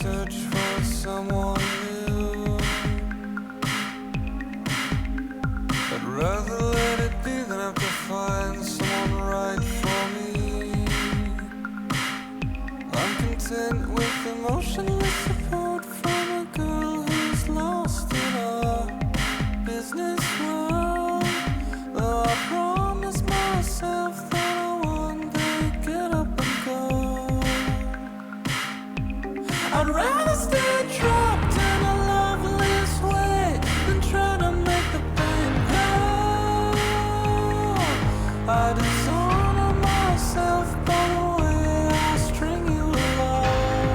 search for someone new. I'd rather let it be than have to find someone right for me. I'm content with emotionless support from a girl who's lost in a business world. Though I promised myself that I one day get up and go. I'd rather stay trapped in a loveless way than try to make the pain go. I dishonor myself by the way I string you along.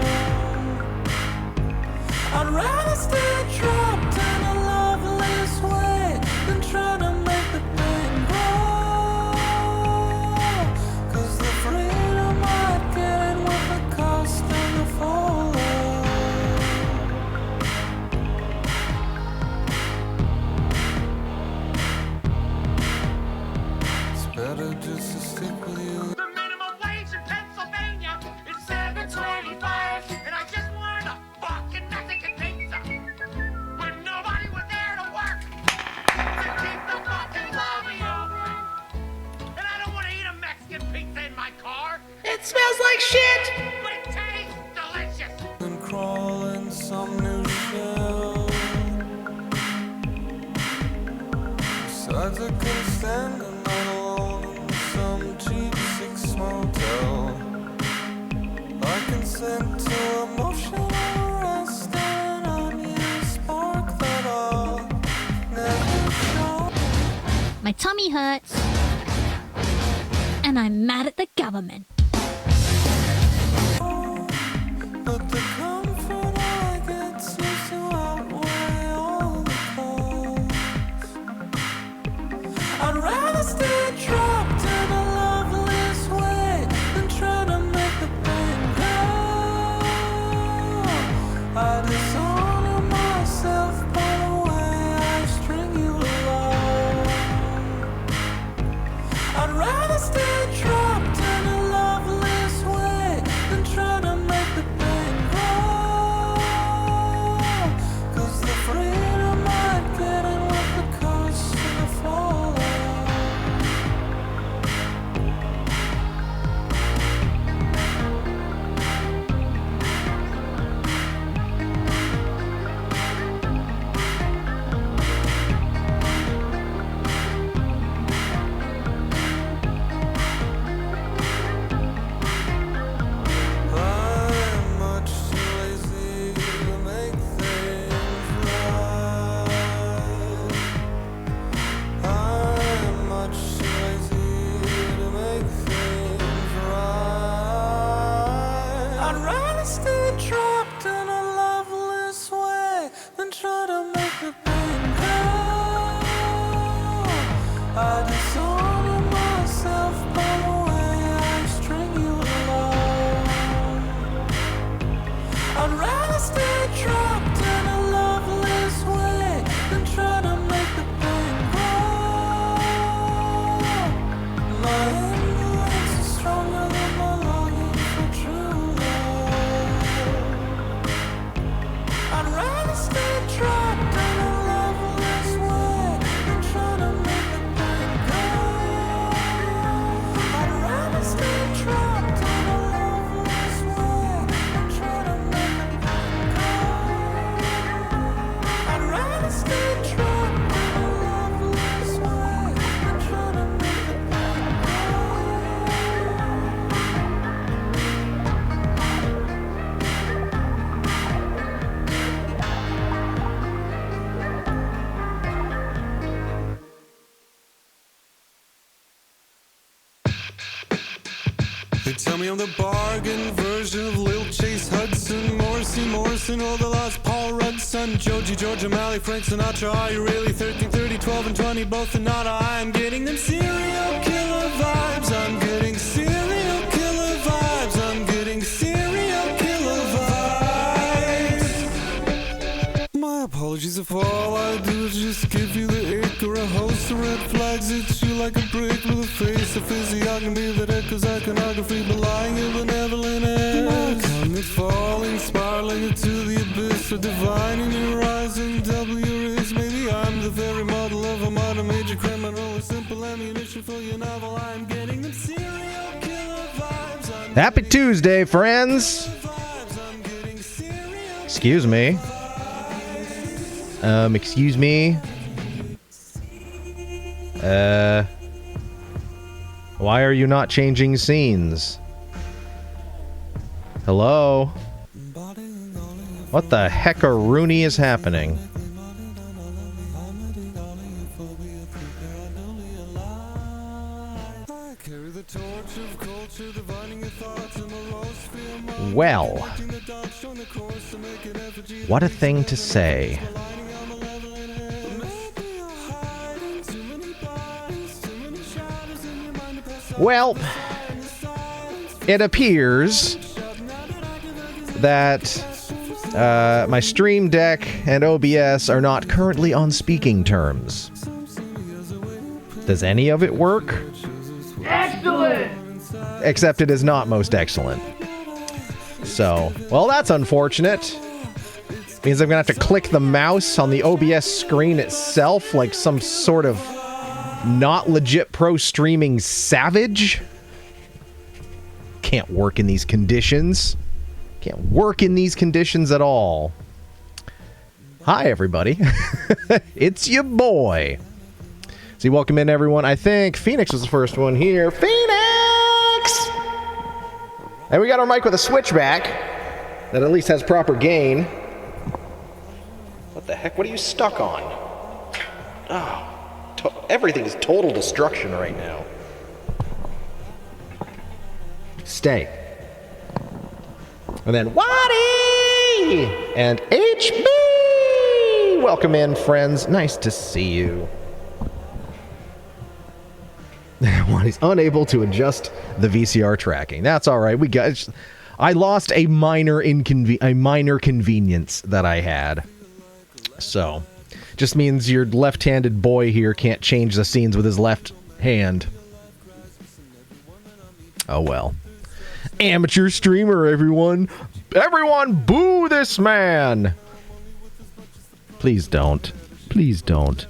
I'd rather stay trapped in a loveless way than try to make the pain go. 'Cause the freedom I'd get with the cost and the fall. Better just to stick with you. The minimum wage in Pennsylvania is $7.25, and I just wanted a fucking Mexican pizza when nobody was there to work to keep the fucking lobby open. And I don't want to eat a Mexican pizza in my car. It smells like shit, but it tastes delicious. And crawl in some new shell. Besides, I couldn't stand the night alone in some cheap 6 motel. I consent to emotional rest and an unused spark that I'll never show. My tummy hurts. And I'm mad at the government. But the comfort I get seems to outweigh all the costs. I'd rather stay trapped in a loveless way than try to make the pain go. I dishonor myself by the way I string you along. I'd rather stay trapped in a loveless way than try to make the pain go. 'Cause the freedom I'd get with the cost of the fall. I'm much too lazy to make things right. I'm much too lazy to make things right. I'd rather stay trapped in a loveless way than try to make the pain go. I dishonor myself by the way I string you along. I'd rather stay trapped in a loveless way than try to make the pain go. My influence is stronger than my longing for true love. I'd rather stay trapped in a loveless way than try to make the pain go. I'd rather stay trapped in a loveless way than try to make the pain go. I'd rather stay trapped in a loveless way than try to make the pain go. They tell me I'm the bargain version of Lil Chase Hudson, Morrison, all the lost Paul Rudd, son, Joji, George O'Malley, Frank Sinatra. Are you really 13, 30, 12, and 20, both and not? I'm getting them serial killer vibes. I'm getting serial killer vibes. I'm getting serial killer vibes. My apologies if all I do is just give you the ick or a host of red flags. It's you like a brick with a face, a physiognomy that echoes iconography, belying your benevolent ass. My comet's falling, spiraling, it's extra divine in your eyes, and W is maybe I'm the very model of a modern major criminal with simple ammunition for your novel. I'm getting them serial killer vibes. Happy Tuesday, friends. Excuse me. Excuse me. Why are you not changing scenes? Hello? What the heck-a-rooney is happening? Well, what a thing to say. Well, it appears that my Stream Deck and OBS are not currently on speaking terms. Does any of it work? Excellent! Except it is not most excellent. So, well, that's unfortunate. Means I'm gonna have to click the mouse on the OBS screen itself like some sort of not legit pro streaming savage. Can't work in these conditions. Can't work in these conditions at all. Hi, everybody. It's your boy. So, welcome in, everyone. I think Phoenix was the first one here. Phoenix! And we got our mic with a switchback that at least has proper gain. What the heck? What are you stuck on? Oh, everything is total destruction right now. Stay. And then Waddy! And HB! Welcome in, friends. Nice to see you. Waddy's unable to adjust the VCR tracking. That's all right. I lost a minor convenience that I had. So, just means your left-handed boy here can't change the scenes with his left hand. Oh well. Amateur streamer, everyone. Everyone boo this man. Please don't. Please don't.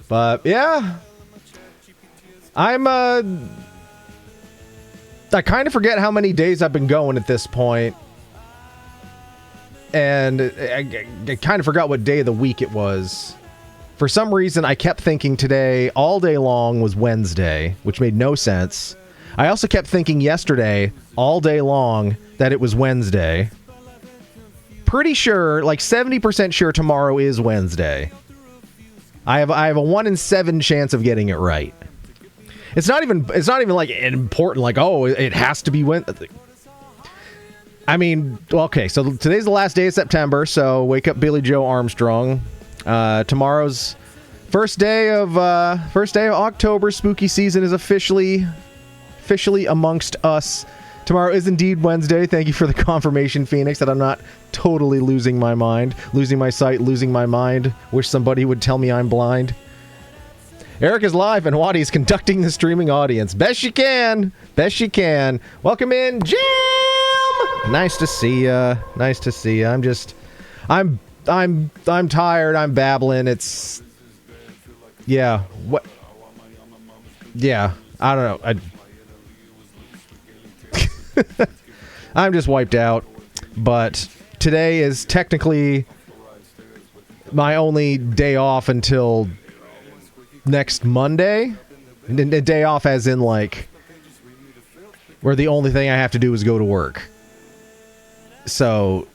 But yeah. I kind of forget how many days I've been going at this point. And I kind of forgot what day of the week it was. For some reason, I kept thinking today, all day long, was Wednesday, which made no sense. I also kept thinking yesterday, all day long, that it was Wednesday. Pretty sure, like 70% sure tomorrow is Wednesday. I have a 1 in 7 chance of getting it right. It's not even like important, like, oh, it has to be Wednesday. I mean, well, okay, so today's the last day of September, so wake up Billy Joe Armstrong. Tomorrow's first day of October. Spooky season is officially amongst us. Tomorrow is indeed Wednesday. Thank you for the confirmation, Phoenix, that I'm not totally losing my mind, losing my sight, losing my mind. Wish somebody would tell me I'm blind. Eric is live and Waddy's conducting the streaming audience. Best you can. Best you can. Welcome in, Jim! Nice to see ya. Nice to see ya. I'm tired. I'm babbling. It's... Yeah. What? Yeah. I don't know. I'm just wiped out. But today is technically my only day off until next Monday. A day off as in, like, where the only thing I have to do is go to work. So,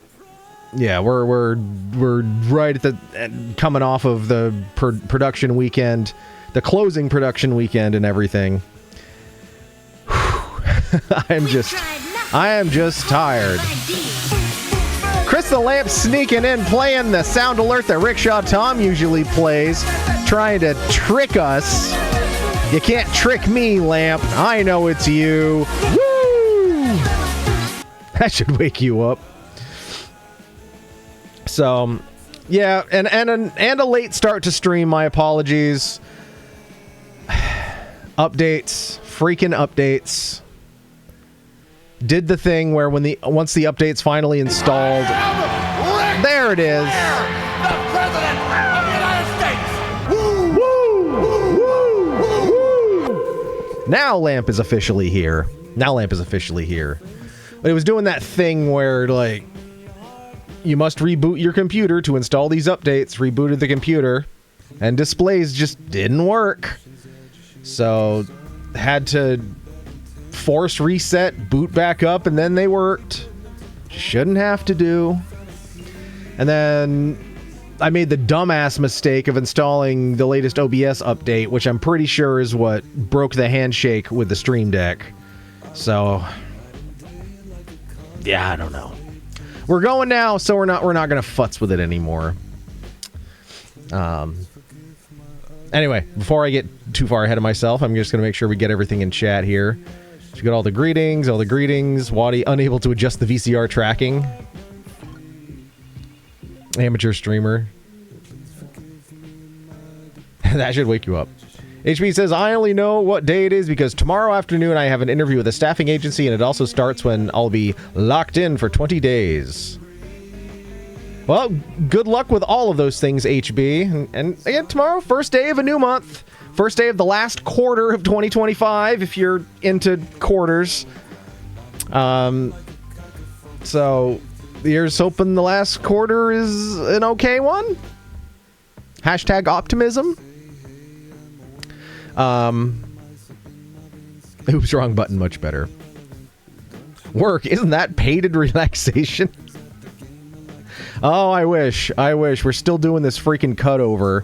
yeah, we're right at the coming off of the production weekend, the closing production weekend and everything. I am just tired. Chris the Lamp sneaking in, playing the sound alert that Rickshaw Tom usually plays, trying to trick us. You can't trick me, Lamp. I know it's you. Woo! That should wake you up. So, yeah, and a late start to stream. My apologies. Updates, freaking updates. did the thing where once the update's finally installed, there it is. The President of the United States! Now Lamp is officially here. But it was doing that thing where, like, you must reboot your computer to install these updates. Rebooted the computer, and displays just didn't work. So, had to force reset, boot back up, and then they worked. Shouldn't have to do. And then I made the dumbass mistake of installing the latest OBS update, which I'm pretty sure is what broke the handshake with the Stream Deck. So, yeah, I don't know. We're going now, so we're not gonna futz with it anymore. Anyway, before I get too far ahead of myself, I'm just gonna make sure we get everything in chat here. So we got all the greetings. Waddy unable to adjust the VCR tracking. Amateur streamer. That should wake you up. HB says, I only know what day it is because tomorrow afternoon I have an interview with a staffing agency, and it also starts when I'll be locked in for 20 days. Well, good luck with all of those things, HB. And again, tomorrow, first day of a new month. First day of the last quarter of 2025, if you're into quarters. So, here's hoping the last quarter is an okay one. Hashtag optimism. Oops, wrong button, much better. Work, isn't that paid relaxation? Oh, I wish. We're still doing this freaking cutover.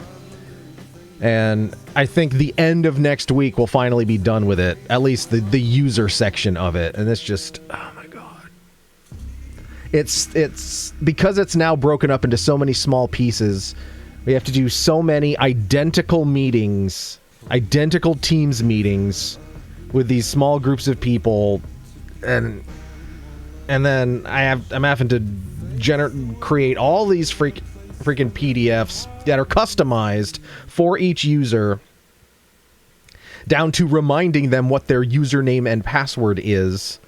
And I think the end of next week we'll finally be done with it. At least the user section of it. And it's just, oh my god. It's because it's now broken up into so many small pieces. We have to do so many identical meetings, identical Teams meetings with these small groups of people, and then I'm having to create all these freaking PDFs that are customized for each user, down to reminding them what their username and password is,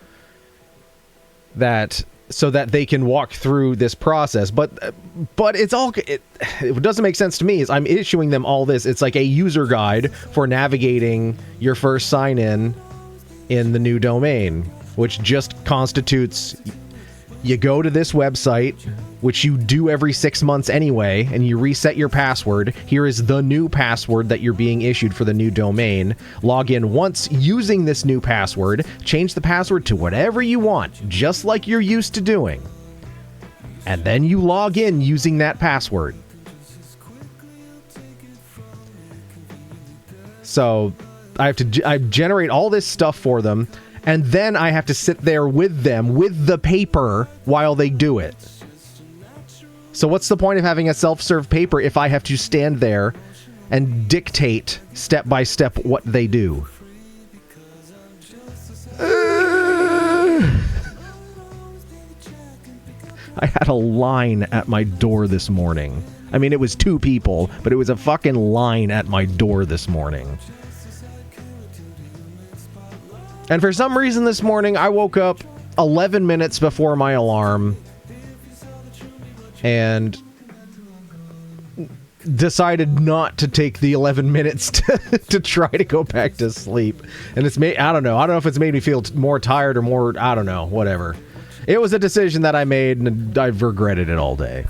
so that they can walk through this process. But it doesn't make sense to me. Is I'm issuing them all this. It's like a user guide for navigating your first sign-in in the new domain, which just constitutes you go to this website, which you do every 6 months anyway, and you reset your password. Here is the new password that you're being issued for the new domain. Log in once using this new password. Change the password to whatever you want, just like you're used to doing. And then you log in using that password. So I generate all this stuff for them, and then I have to sit there with them with the paper while they do it. So what's the point of having a self-serve paper if I have to stand there and dictate step by step what they do? I had a line at my door this morning. I mean, it was 2 people, but it was a fucking line at my door this morning. And for some reason this morning, I woke up 11 minutes before my alarm and decided not to take the 11 minutes to try to go back to sleep. And it's made, I don't know if it's made me feel more tired or more, I don't know, whatever. It was a decision that I made, and I've regretted it all day.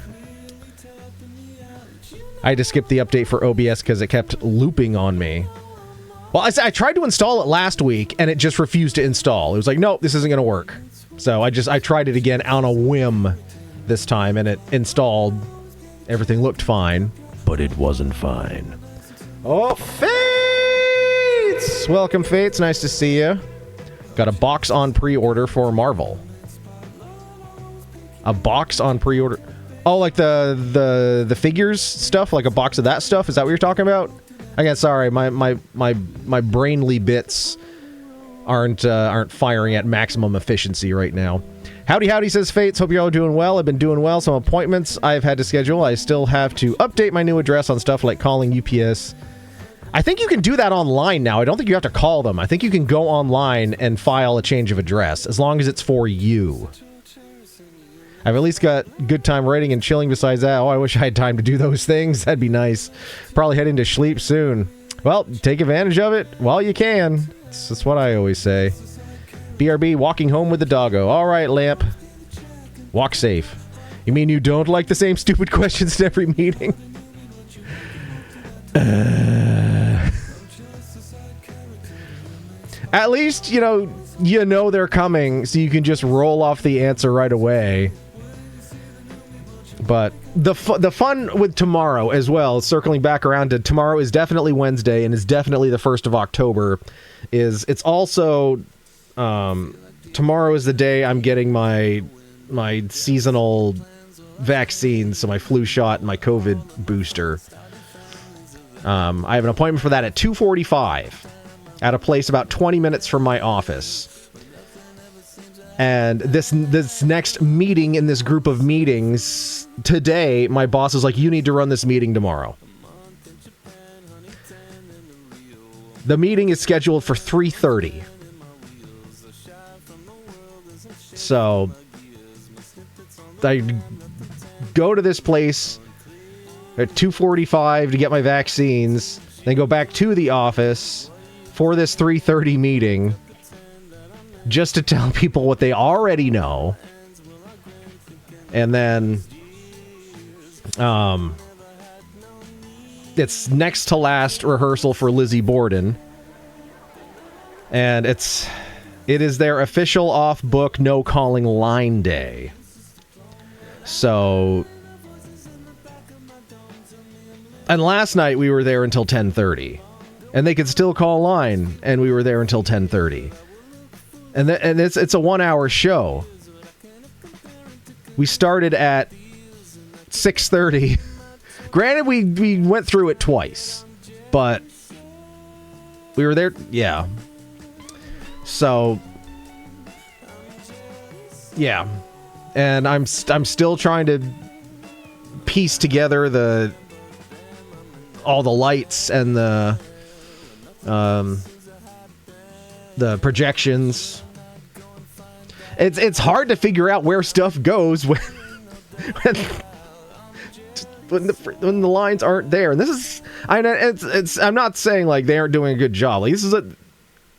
I had to skip the update for OBS because it kept looping on me. Well, I tried to install it last week, and it just refused to install. It was like, nope, this isn't going to work. So I tried it again on a whim this time, and it installed. Everything looked fine, but it wasn't fine. Oh, Fates! Welcome, Fates. Nice to see you. Got a box on pre-order for Marvel. A box on pre-order. Oh, like the figures stuff? Like a box of that stuff? Is that what you're talking about? Again, sorry, my brainly bits aren't firing at maximum efficiency right now. Howdy, says Fates. Hope you're all doing well. I've been doing well. Some appointments I've had to schedule. I still have to update my new address on stuff like calling UPS. I think you can do that online now. I don't think you have to call them. I think you can go online and file a change of address, as long as it's for you. I've at least got good time writing and chilling besides that. Oh, I wish I had time to do those things. That'd be nice. Probably heading to sleep soon. Well, take advantage of it while you can. That's what I always say. BRB, walking home with the doggo. All right, Lamp. Walk safe. You mean you don't like the same stupid questions in every meeting? At least, you know they're coming, so you can just roll off the answer right away. But the fun with tomorrow as well, circling back around to tomorrow is definitely Wednesday and is definitely the 1st of October. It's also tomorrow is the day I'm getting my seasonal vaccines, so my flu shot and my COVID booster. I have an appointment for that at 2:45 at a place about 20 minutes from my office. And this next meeting in this group of meetings today, my boss is like, you need to run this meeting tomorrow. The meeting is scheduled for 3:30. So I go to this place at 2:45 to get my vaccines, then go back to the office for this 3:30 meeting, just to tell people what they already know. And then it's next to last rehearsal for Lizzie Borden. And it is their official off-book, no calling line day. So, and last night we were there until 10:30. And they could still call line, and we were there until 10:30. And it's a 1-hour show. We started at 6:30. Granted, we went through it twice, but we were there. Yeah. So, yeah, and I'm still trying to piece together all the lights and the projections. It's hard to figure out where stuff goes when the lines aren't there. And this is, I'm not saying like they aren't doing a good job. Like,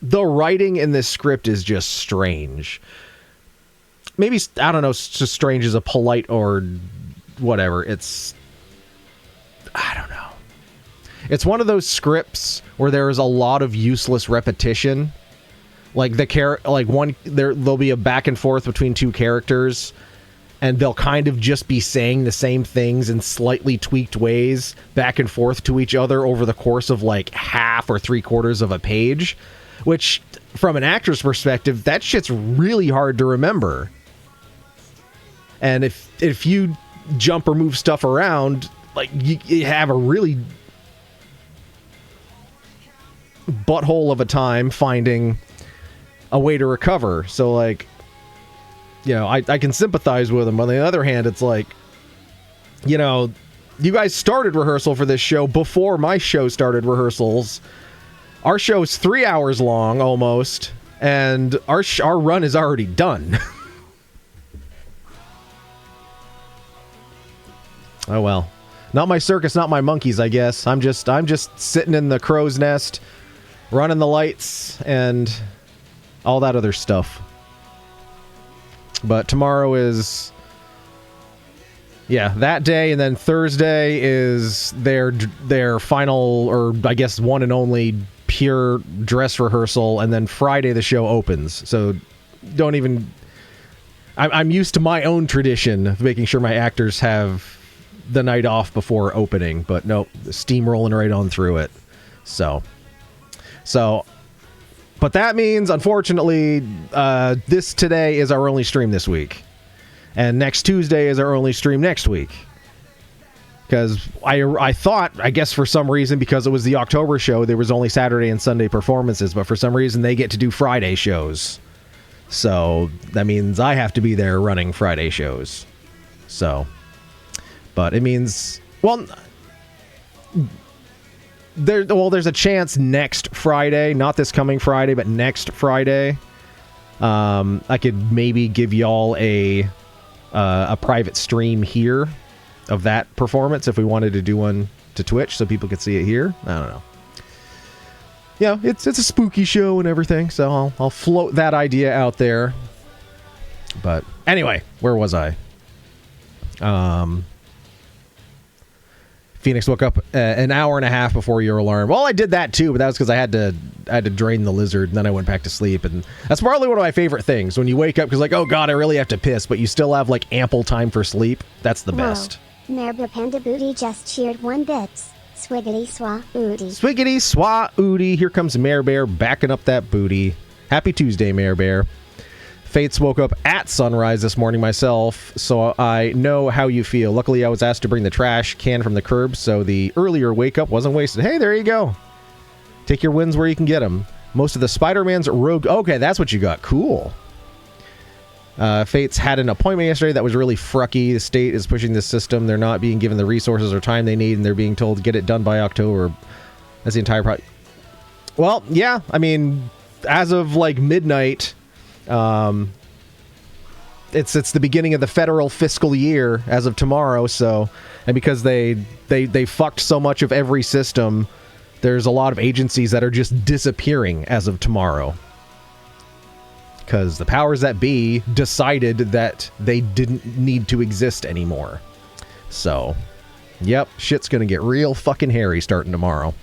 the writing in this script is just strange. Maybe, I don't know, just strange is a polite or whatever. I don't know. It's one of those scripts where there is a lot of useless repetition. Like there'll be a back and forth between two characters, and they'll kind of just be saying the same things in slightly tweaked ways back and forth to each other over the course of like half or 3/4 of a page, which from an actor's perspective, that shit's really hard to remember. And if you jump or move stuff around, like you have a really butthole of a time finding a way to recover. So like, I can sympathize with them. On the other hand, it's like, you guys started rehearsal for this show before my show started rehearsals. Our show's 3 hours long almost, and our run is already done. Oh well. Not my circus, not my monkeys, I guess. I'm just sitting in the crow's nest, running the lights, and all that other stuff. But tomorrow is, that day, and then Thursday is their final, or I guess one and only pure dress rehearsal, and then Friday the show opens. So don't even... I'm used to my own tradition of making sure my actors have the night off before opening, but nope, steam rolling right on through it. So, but that means, unfortunately, this today is our only stream this week, and next Tuesday is our only stream next week. Because I thought, I guess for some reason, because it was the October show, there was only Saturday and Sunday performances, but for some reason they get to do Friday shows. So that means I have to be there running Friday shows. So, but it means, well, there's a chance next Friday, not this coming Friday, but next Friday, I could maybe give y'all a private stream here of that performance if we wanted to do one to Twitch so people could see it here. I don't know. Yeah, it's a spooky show and everything, so I'll float that idea out there. But anyway, where was I? Phoenix woke up an hour and a half before your alarm. Well, I did that too, but that was because I had to drain the lizard, and then I went back to sleep. And that's probably one of my favorite things, when you wake up because like, oh god, I really have to piss, but you still have like ample time for sleep. That's the best. Merba Panda Booty just cheered 1 bits. Swiggity swa ooty. Swiggity swa ooty. Here comes Mare Bear backing up that booty. Happy Tuesday, Mare Bear. Fates woke up at sunrise this morning myself, so I know how you feel. Luckily, I was asked to bring the trash can from the curb, so the earlier wake up wasn't wasted. Hey, there you go. Take your wins where you can get them. Most of the Spider-Man's rogue... Okay, that's what you got. Cool. Fates had an appointment yesterday that was really frucky. The state is pushing this system. They're not being given the resources or time they need, and they're being told to get it done by October. That's the entire project. Well, yeah, I mean, as of like midnight, it's the beginning of the federal fiscal year as of tomorrow. So, and because they fucked so much of every system, there's a lot of agencies that are just disappearing as of tomorrow. Because the powers that be decided that they didn't need to exist anymore. So, yep, shit's gonna get real fucking hairy starting tomorrow.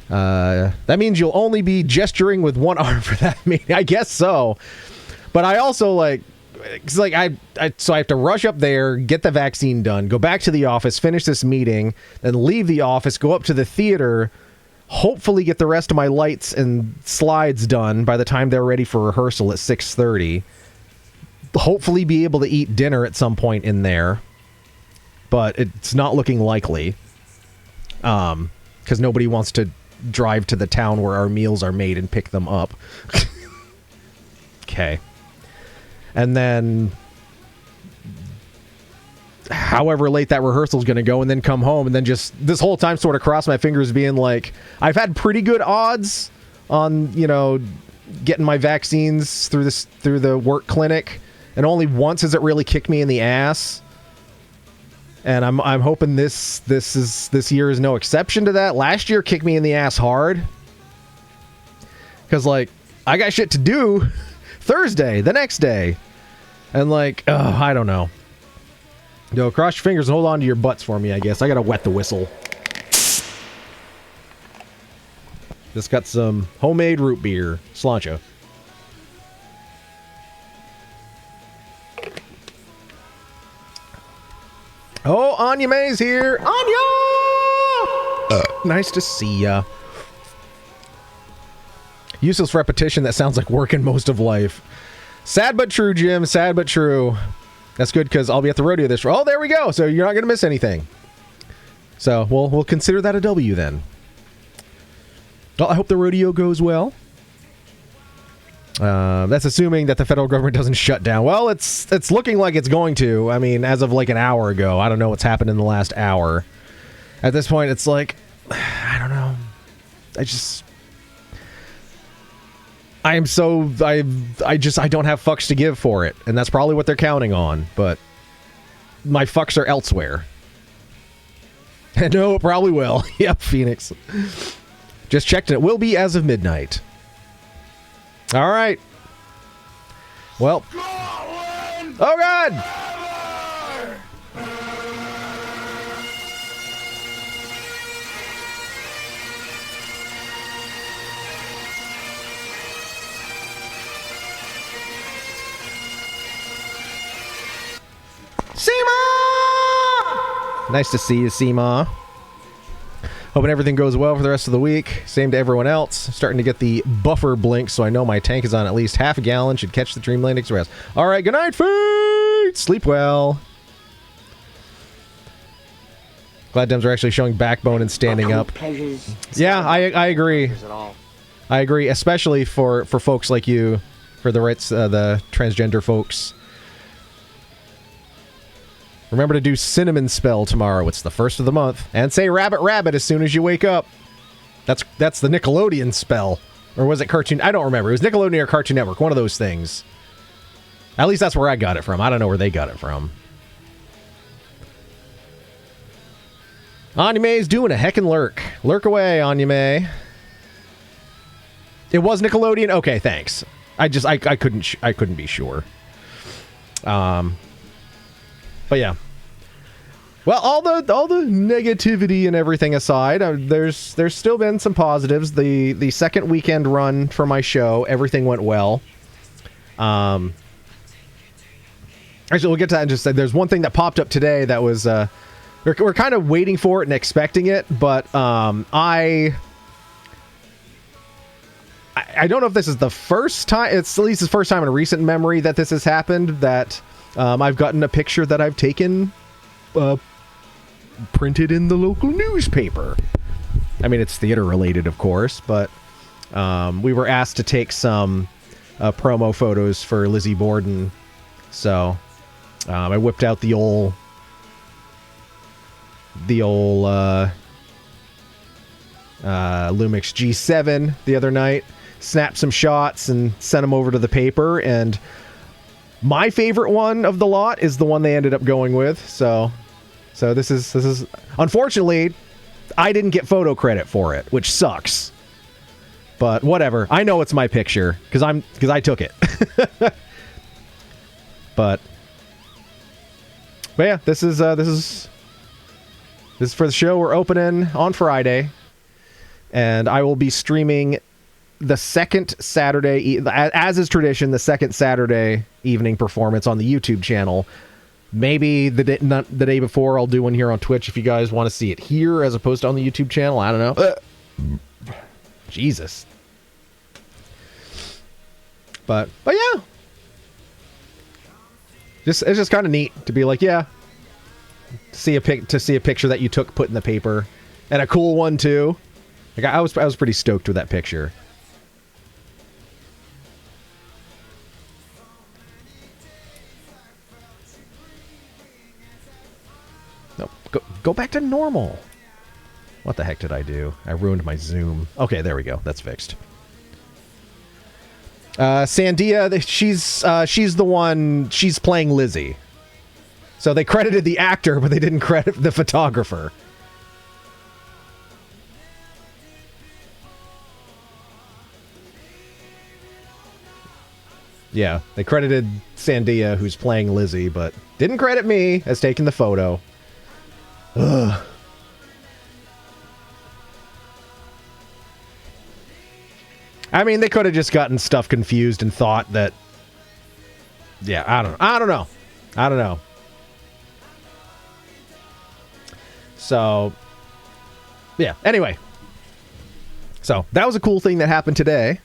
That means you'll only be gesturing with one arm for that meeting. I guess so. But I also I have to rush up there, get the vaccine done, go back to the office, finish this meeting, then leave the office, go up to the theater, hopefully get the rest of my lights and slides done by the time they're ready for rehearsal at 6:30. Hopefully be able to eat dinner at some point in there. But it's not looking likely. Because nobody wants to drive to the town where our meals are made and pick them up. Okay. And then however late that rehearsal is going to go, and then come home, and then just this whole time sort of cross my fingers being like, I've had pretty good odds on, getting my vaccines through the work clinic, and only once has it really kicked me in the ass. And I'm hoping this year is no exception to that. Last year kicked me in the ass hard. Cause I got shit to do Thursday, the next day. And I don't know. Cross your fingers and hold on to your butts for me, I guess. I gotta wet the whistle. Just got some homemade root beer. Sláinte. Oh, Anya May's here. Anya! Nice to see ya. Useless repetition that sounds like working most of life. Sad but true, Jim. Sad but true. That's good because I'll be at the rodeo this... Oh, there we go. So you're not going to miss anything. So we'll consider that a W then. Well, I hope the rodeo goes well. That's assuming that the federal government doesn't shut down. Well, it's looking like it's going to. I mean, as of an hour ago. I don't know what's happened in the last hour. At this point, it's I don't know. I don't have fucks to give for it. And that's probably what they're counting on. But my fucks are elsewhere. No, it probably will. Yep, Phoenix. Just checked and it will be as of midnight. All right. Well. Oh, God. Seema! Nice to see you, Seema. Hoping everything goes well for the rest of the week. Same to everyone else. Starting to get the buffer blink, so I know my tank is on at least half a gallon. Should catch the Dreamland Express. All right, good night, Feet! Sleep well. Glad Dems are actually showing backbone and standing up. Yeah, I agree. I agree, especially for folks like you, for the rights, the transgender folks. Remember to do cinnamon spell tomorrow. It's the first of the month. And say rabbit rabbit as soon as you wake up. That's the Nickelodeon spell. Or was it Cartoon? I don't remember. It was Nickelodeon or Cartoon Network. One of those things. At least that's where I got it from. I don't know where they got it from. Anya May's doing a heckin' lurk. Lurk away, Anya May. It was Nickelodeon? Okay, thanks. I couldn't be sure. But yeah. Well, all the negativity and everything aside, there's still been some positives. The second weekend run for my show, everything went well. Actually, we'll get to that in just a second. There's one thing that popped up today that was we're kind of waiting for it and expecting it, but I don't know if this is the first time. It's at least the first time in recent memory that this has happened. That I've gotten a picture that I've taken. Printed in the local newspaper. I mean, it's theater related, of course, but we were asked to take some promo photos for Lizzie Borden, so I whipped out the old Lumix G7 the other night, snapped some shots and sent them over to the paper, and my favorite one of the lot is the one they ended up going with, so this is unfortunately I didn't get photo credit for it, which sucks. But whatever. I know it's my picture because I took it. but yeah, this is for the show we're opening on Friday, and I will be streaming the second Saturday, as is tradition, the second Saturday evening performance on the YouTube channel. Maybe the day before I'll do one here on Twitch if you guys want to see it here as opposed to on the YouTube channel. I don't know. Jesus. But yeah. It's just kind of neat to be like, yeah. To see a picture that you took, put in the paper, and a cool one too. Like I was pretty stoked with that picture. No, go back to normal. What the heck did I do? I ruined my Zoom. Okay, there we go. That's fixed. Sandia, she's the one. She's playing Lizzie. So they credited the actor, but they didn't credit the photographer. Yeah, they credited Sandia, who's playing Lizzie, but didn't credit me as taking the photo. Ugh. I mean, they could have just gotten stuff confused and thought that... Yeah, I don't know. So, yeah. Anyway. So, that was a cool thing that happened today.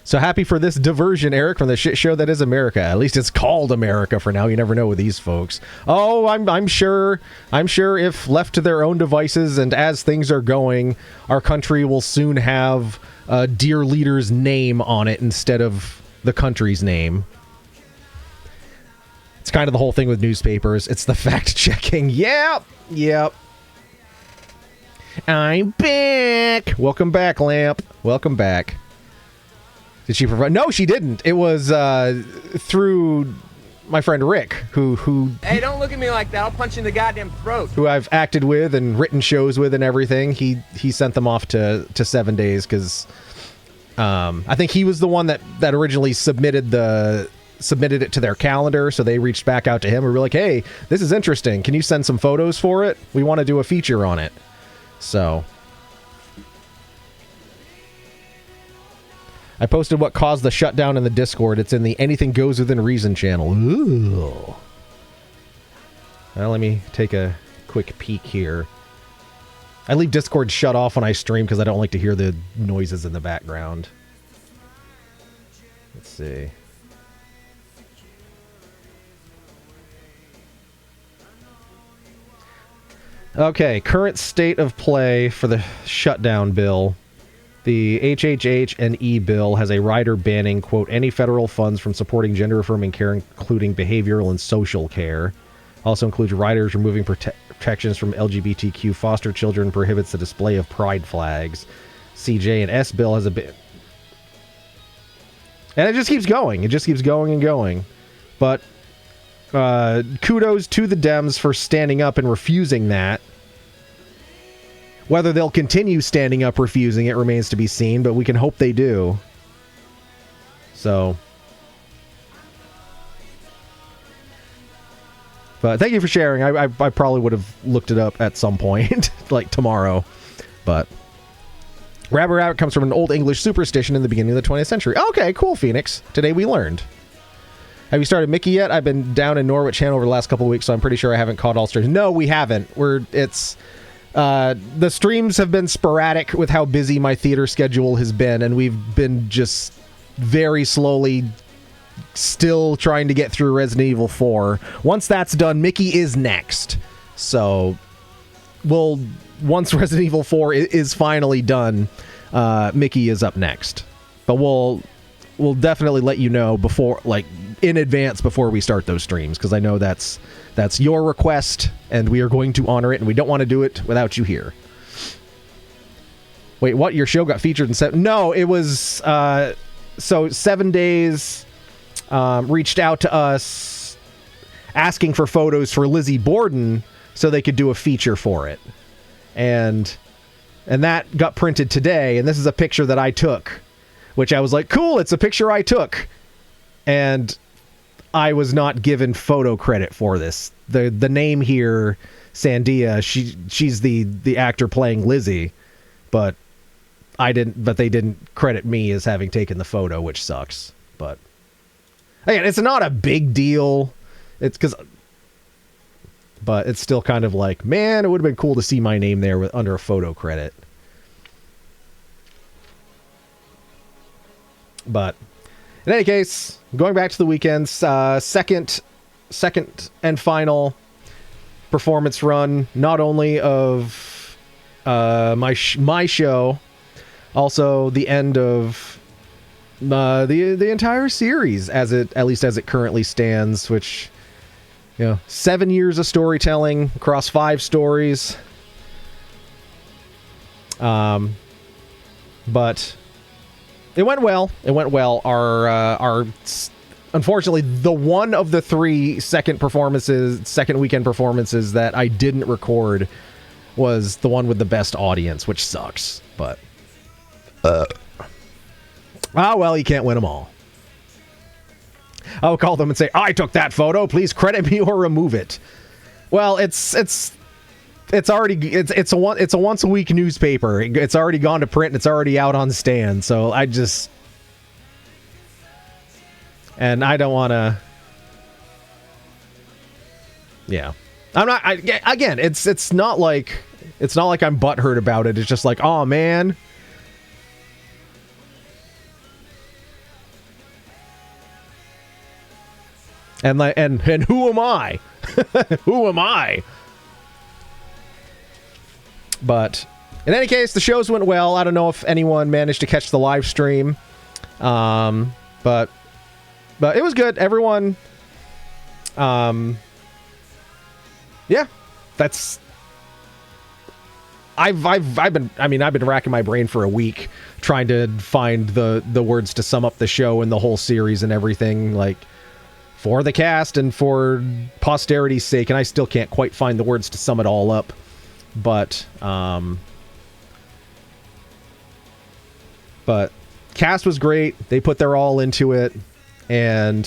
So happy for this diversion, Eric, from the shit show that is America. At least it's called America for now. You never know with these folks. Oh, I'm sure if left to their own devices and as things are going, our country will soon have a dear leader's name on it instead of the country's name. It's kind of the whole thing with newspapers. It's the fact checking. Yep. I'm back. Welcome back, Lamp. Welcome back. Did she provide? No, she didn't. It was through my friend Rick, who. Hey, don't look at me like that. I'll punch you in the goddamn throat. Who I've acted with and written shows with and everything. He sent them off to 7 days because I think he was the one that originally submitted it to their calendar. So they reached back out to him. We were like, hey, this is interesting. Can you send some photos for it? We want to do a feature on it. So. I posted what caused the shutdown in the Discord. It's in the Anything Goes Within Reason channel. Ooh. Well, let me take a quick peek here. I leave Discord shut off when I stream because I don't like to hear the noises in the background. Let's see. Okay, current state of play for the shutdown bill. The HHH and E bill has a rider banning, quote, any federal funds from supporting gender-affirming care, including behavioral and social care. Also includes riders removing protections from LGBTQ foster children, prohibits the display of pride flags. CJ and S bill has a bit, and it just keeps going. It just keeps going and going. But kudos to the Dems for standing up and refusing that. Whether they'll continue standing up refusing it remains to be seen, but we can hope they do. So, but thank you for sharing. I probably would have looked it up at some point, like tomorrow. But Rabbit Rabbit comes from an Old English superstition in the beginning of the 20th century. Okay, cool, Phoenix. Today we learned. Have you started Mickey yet? I've been down in Norwich Channel over the last couple of weeks, so I'm pretty sure I haven't caught all streams. No, we haven't. The streams have been sporadic with how busy my theater schedule has been, and we've been just very slowly still trying to get through Resident Evil 4. Once that's done, Mickey is next. So, once Resident Evil 4 is finally done, Mickey is up next. But we'll definitely let you know before, like, in advance before we start those streams, because I know that's your request, and we are going to honor it, and we don't want to do it without you here. Wait, what? Your show got featured in 7? No, it was... So 7 Days reached out to us asking for photos for Lizzie Borden so they could do a feature for it. And that got printed today, and this is a picture that I took, which I was like, cool, it's a picture I took. And I was not given photo credit for this. The name here, Sandia, she's the actor playing Lizzie, but they didn't credit me as having taken the photo, which sucks. But again, it's not a big deal. But it's still kind of like, man, it would have been cool to see my name there under a photo credit. But in any case, going back to the weekend's second and final performance run, not only of my show, also the end of the entire series, at least as it currently stands, which, 7 years of storytelling across 5 stories. But it went well. Our unfortunately, the one of the 3 second weekend performances that I didn't record was the one with the best audience, which sucks. But well, you can't win them all. I'll call them and say, I took that photo. Please credit me or remove it. Well, it's a once a week newspaper. It's already gone to print and it's already out on stand. So I don't want to. Yeah, I'm not. Again, it's not like I'm butthurt about it. It's just like, oh man. And who am I? Who am I? But in any case, the shows went well. I don't know if anyone managed to catch the live stream, but it was good. Everyone, yeah, that's. I've been racking my brain for a week trying to find the words to sum up the show and the whole series and everything, like, for the cast and for posterity's sake, and I still can't quite find the words to sum it all up. But cast was great. They put their all into it, and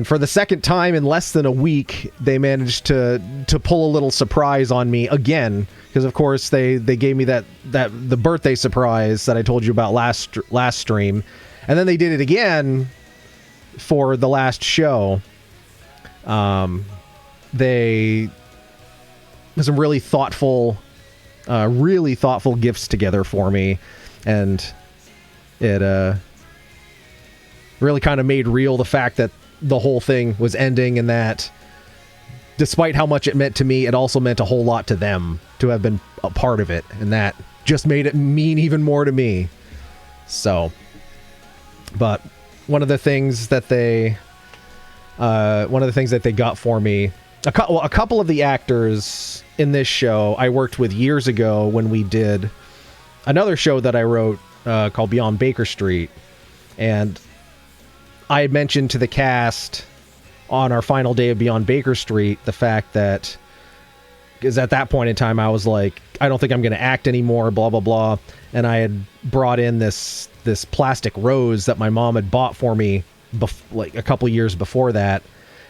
for the second time in less than a week, they managed to pull a little surprise on me again, because of course they gave me that the birthday surprise that I told you about last stream, and then they did it again for the last show. They put some really thoughtful gifts together for me, and it really kind of made real the fact that the whole thing was ending, and that despite how much it meant to me, it also meant a whole lot to them to have been a part of it, and that just made it mean even more to me. So, but one of the things that they got for me, a couple of the actors in this show I worked with years ago when we did another show that I wrote called Beyond Baker Street. And I had mentioned to the cast on our final day of Beyond Baker Street the fact that, because at that point in time I was like, I don't think I'm going to act anymore, blah, blah, blah. And I had brought in this plastic rose that my mom had bought for me like a couple years before that.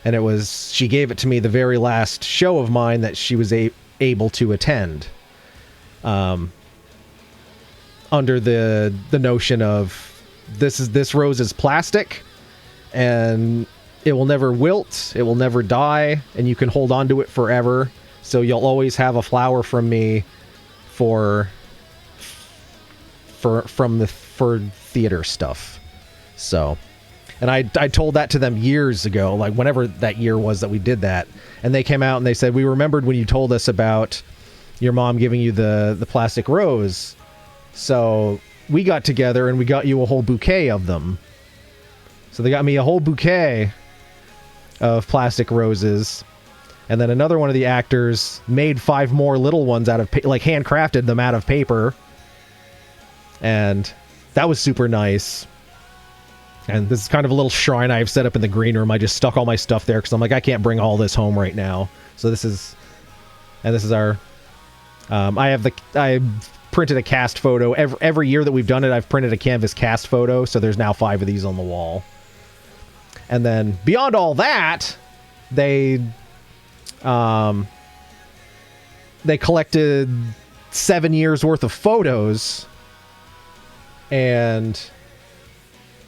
And she gave it to me the very last show of mine that she was able to attend. Under the notion of this rose is plastic and it will never wilt, it will never die, and you can hold on to it forever. So you'll always have a flower from me for theater stuff. So, and I told that to them years ago, like whenever that year was that we did that, and they came out and they said, we remembered when you told us about your mom giving you the plastic rose. So we got together and we got you a whole bouquet of them. So they got me a whole bouquet of plastic roses. And then another one of the actors made 5 more little ones out of, like handcrafted them out of paper. And that was super nice. And this is kind of a little shrine I've set up in the green room. I just stuck all my stuff there because I'm like, I can't bring all this home right now. So this is our, I printed a cast photo. Every year that we've done it, I've printed a canvas cast photo. So there's now 5 of these on the wall. And then beyond all that, they collected 7 years worth of photos, and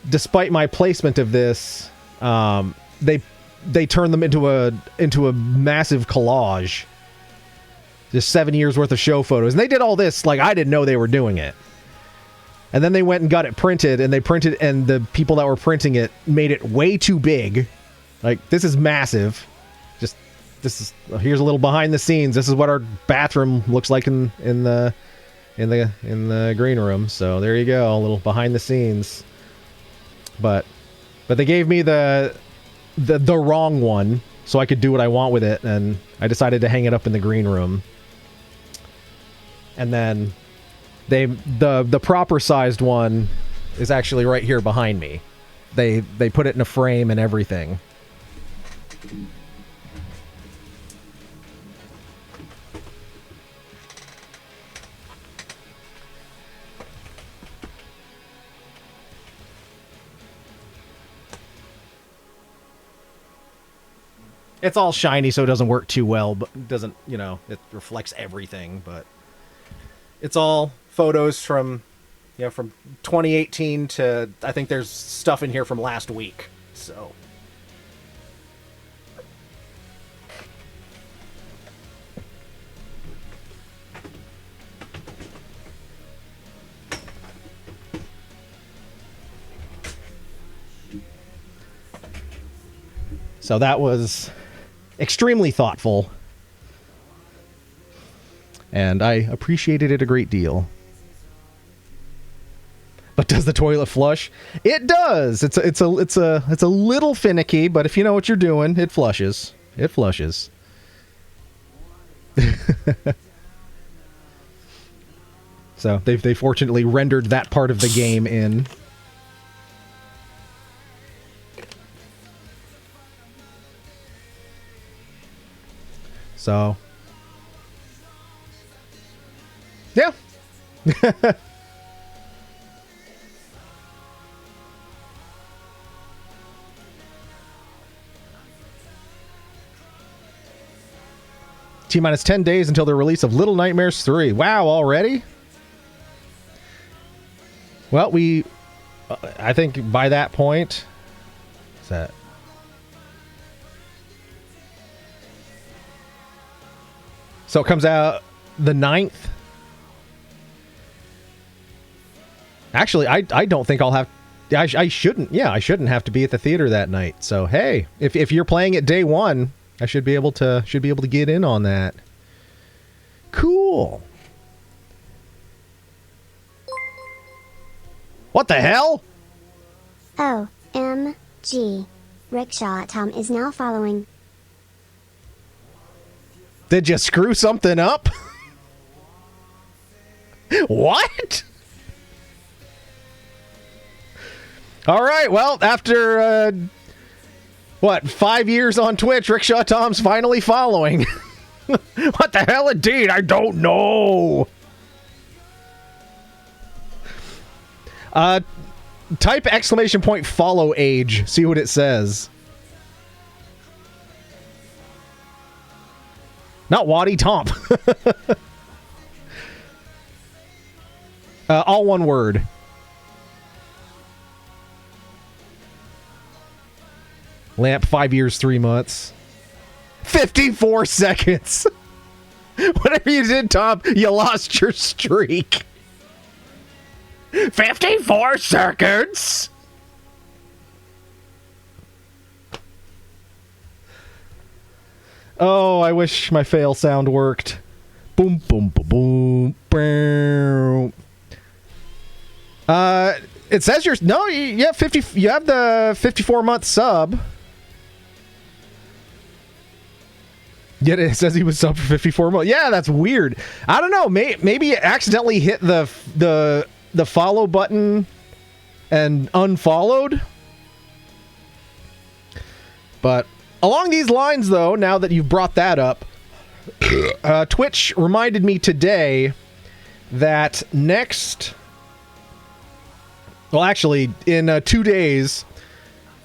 despite my placement of this, they turned them into a massive collage. Just 7 years worth of show photos, and they did all this like I didn't know they were doing it. And then they went and got it printed, and the people that were printing it made it way too big. Like, this is massive. Here's a little behind the scenes. This is what our bathroom looks like in the green room. So there you go, a little behind the scenes. But they gave me the wrong one, so I could do what I want with it, and I decided to hang it up in the green room. And then the proper sized one is actually right here behind me. They put it in a frame and everything. It's all shiny, so it doesn't work too well, but it doesn't, it reflects everything, but it's all photos from 2018 to, I think there's stuff in here from last week, so. So that was extremely thoughtful, and I appreciated it a great deal. But does the toilet flush? It does. It's a little finicky, but if you know what you're doing, it flushes. It flushes. So they fortunately rendered that part of the game in. So, yeah. T-minus 10 days until the release of Little Nightmares 3. Wow, already? Well, I think by that point, what's that? So it comes out the 9th. Actually, I don't think I'll have... I shouldn't have to be at the theater that night. So, hey, if you're playing it day one, I should be able to get in on that. Cool. What the hell? OMG. Rickshaw Tom is now following. Did you screw something up? What? All right, well, after, 5 years on Twitch, Rickshaw Tom's finally following. What the hell, indeed? I don't know. Type ! follow age. See what it says. Not Waddy Tomp. All one word. Lamp 5 years, 3 months. 54 seconds. Whatever you did, Tom, you lost your streak. 54 seconds. Oh, I wish my fail sound worked. Boom, boom, boom, boom, boom. It says you're no, you have 50. You have the 54-month sub. Yet it says he was sub for 54 months. Yeah, that's weird. I don't know. Maybe it accidentally hit the follow button and unfollowed. But along these lines, though, now that you've brought that up, Twitch reminded me today that next... Well, actually, in 2 days,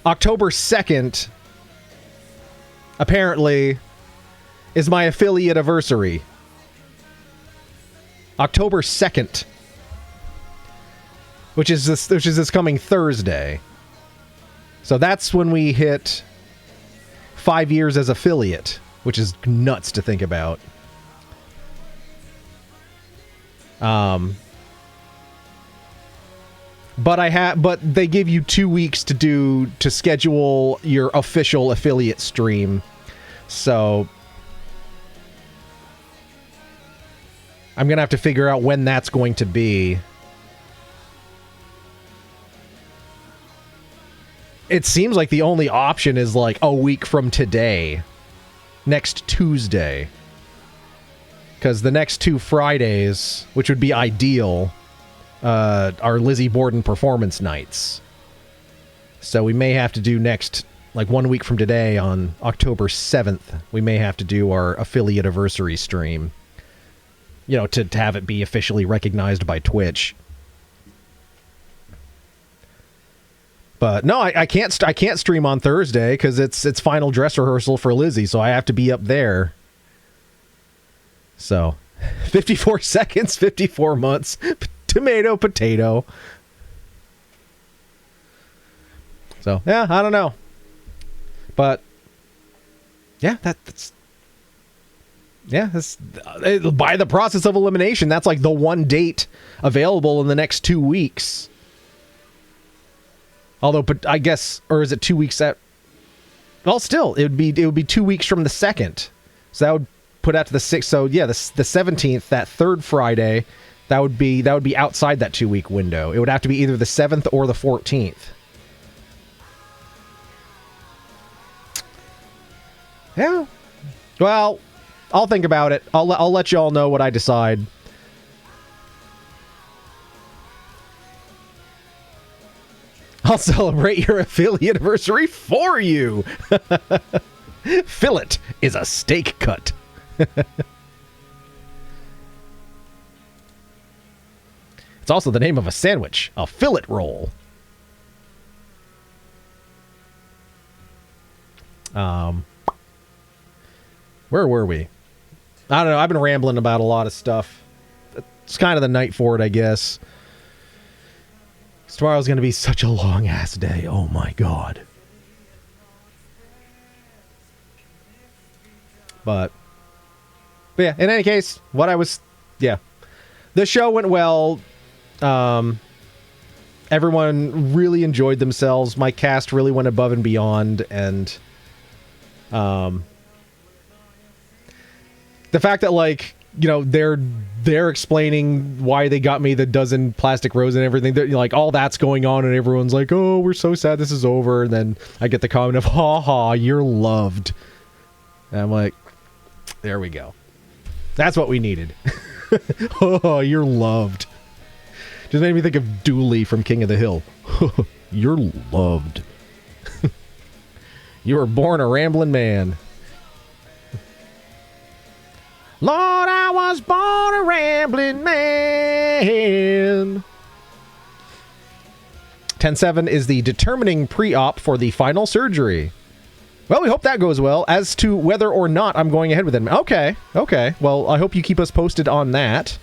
October 2nd, apparently, is my affiliate anniversary. October 2nd. Which is this coming Thursday. So that's when we hit 5 years as affiliate, which is nuts to think about. But they give you 2 weeks to schedule your official affiliate stream. So I'm going to have to figure out when that's going to be. It seems like the only option is like a week from today. Next Tuesday. Because the next 2 Fridays, which would be ideal, are Lizzie Borden performance nights. So we may have to do next, like 1 week from today on October 7th, we may have to do our affiliate anniversary stream. You know, to have it be officially recognized by Twitch. But no, I can't stream on Thursday because it's final dress rehearsal for Lizzie, so I have to be up there. So, 54 seconds, 54 months, tomato, potato. So, yeah, I don't know. But, yeah, that's... Yeah, by the process of elimination, that's like the one date available in the next 2 weeks. Although, but I guess, or is it 2 weeks at? Well, still, it would be 2 weeks from the 2nd, so that would put out to the 6th. So yeah, the 17th, that third Friday, that would be outside that 2 week window. It would have to be either the 7th or the 14th. Yeah. Well, I'll think about it. I'll let you all know what I decide. I'll celebrate your affiliate anniversary for you. Fillet is a steak cut. It's also the name of a sandwich, a fillet roll. Where were we? I don't know. I've been rambling about a lot of stuff. It's kind of the night for it, I guess. Tomorrow's going to be such a long-ass day. Oh, my God. But yeah, in any case, the show went well. Everyone really enjoyed themselves. My cast really went above and beyond, and the fact that, like, you know, they're explaining why they got me the dozen plastic roses and everything. They're, like, all that's going on, and everyone's like, "Oh, we're so sad this is over." And then I get the comment of, "Ha ha, you're loved." And I'm like, There we go. That's what we needed. Oh, you're loved. Just made me think of Dooley from King of the Hill. You're loved. You were born a rambling man. Lord, I was born a rambling man. 10-7 is the determining pre-op for the final surgery. Well, we hope that goes well. As to whether or not I'm going ahead with it. Okay. Well, I hope you keep us posted on that.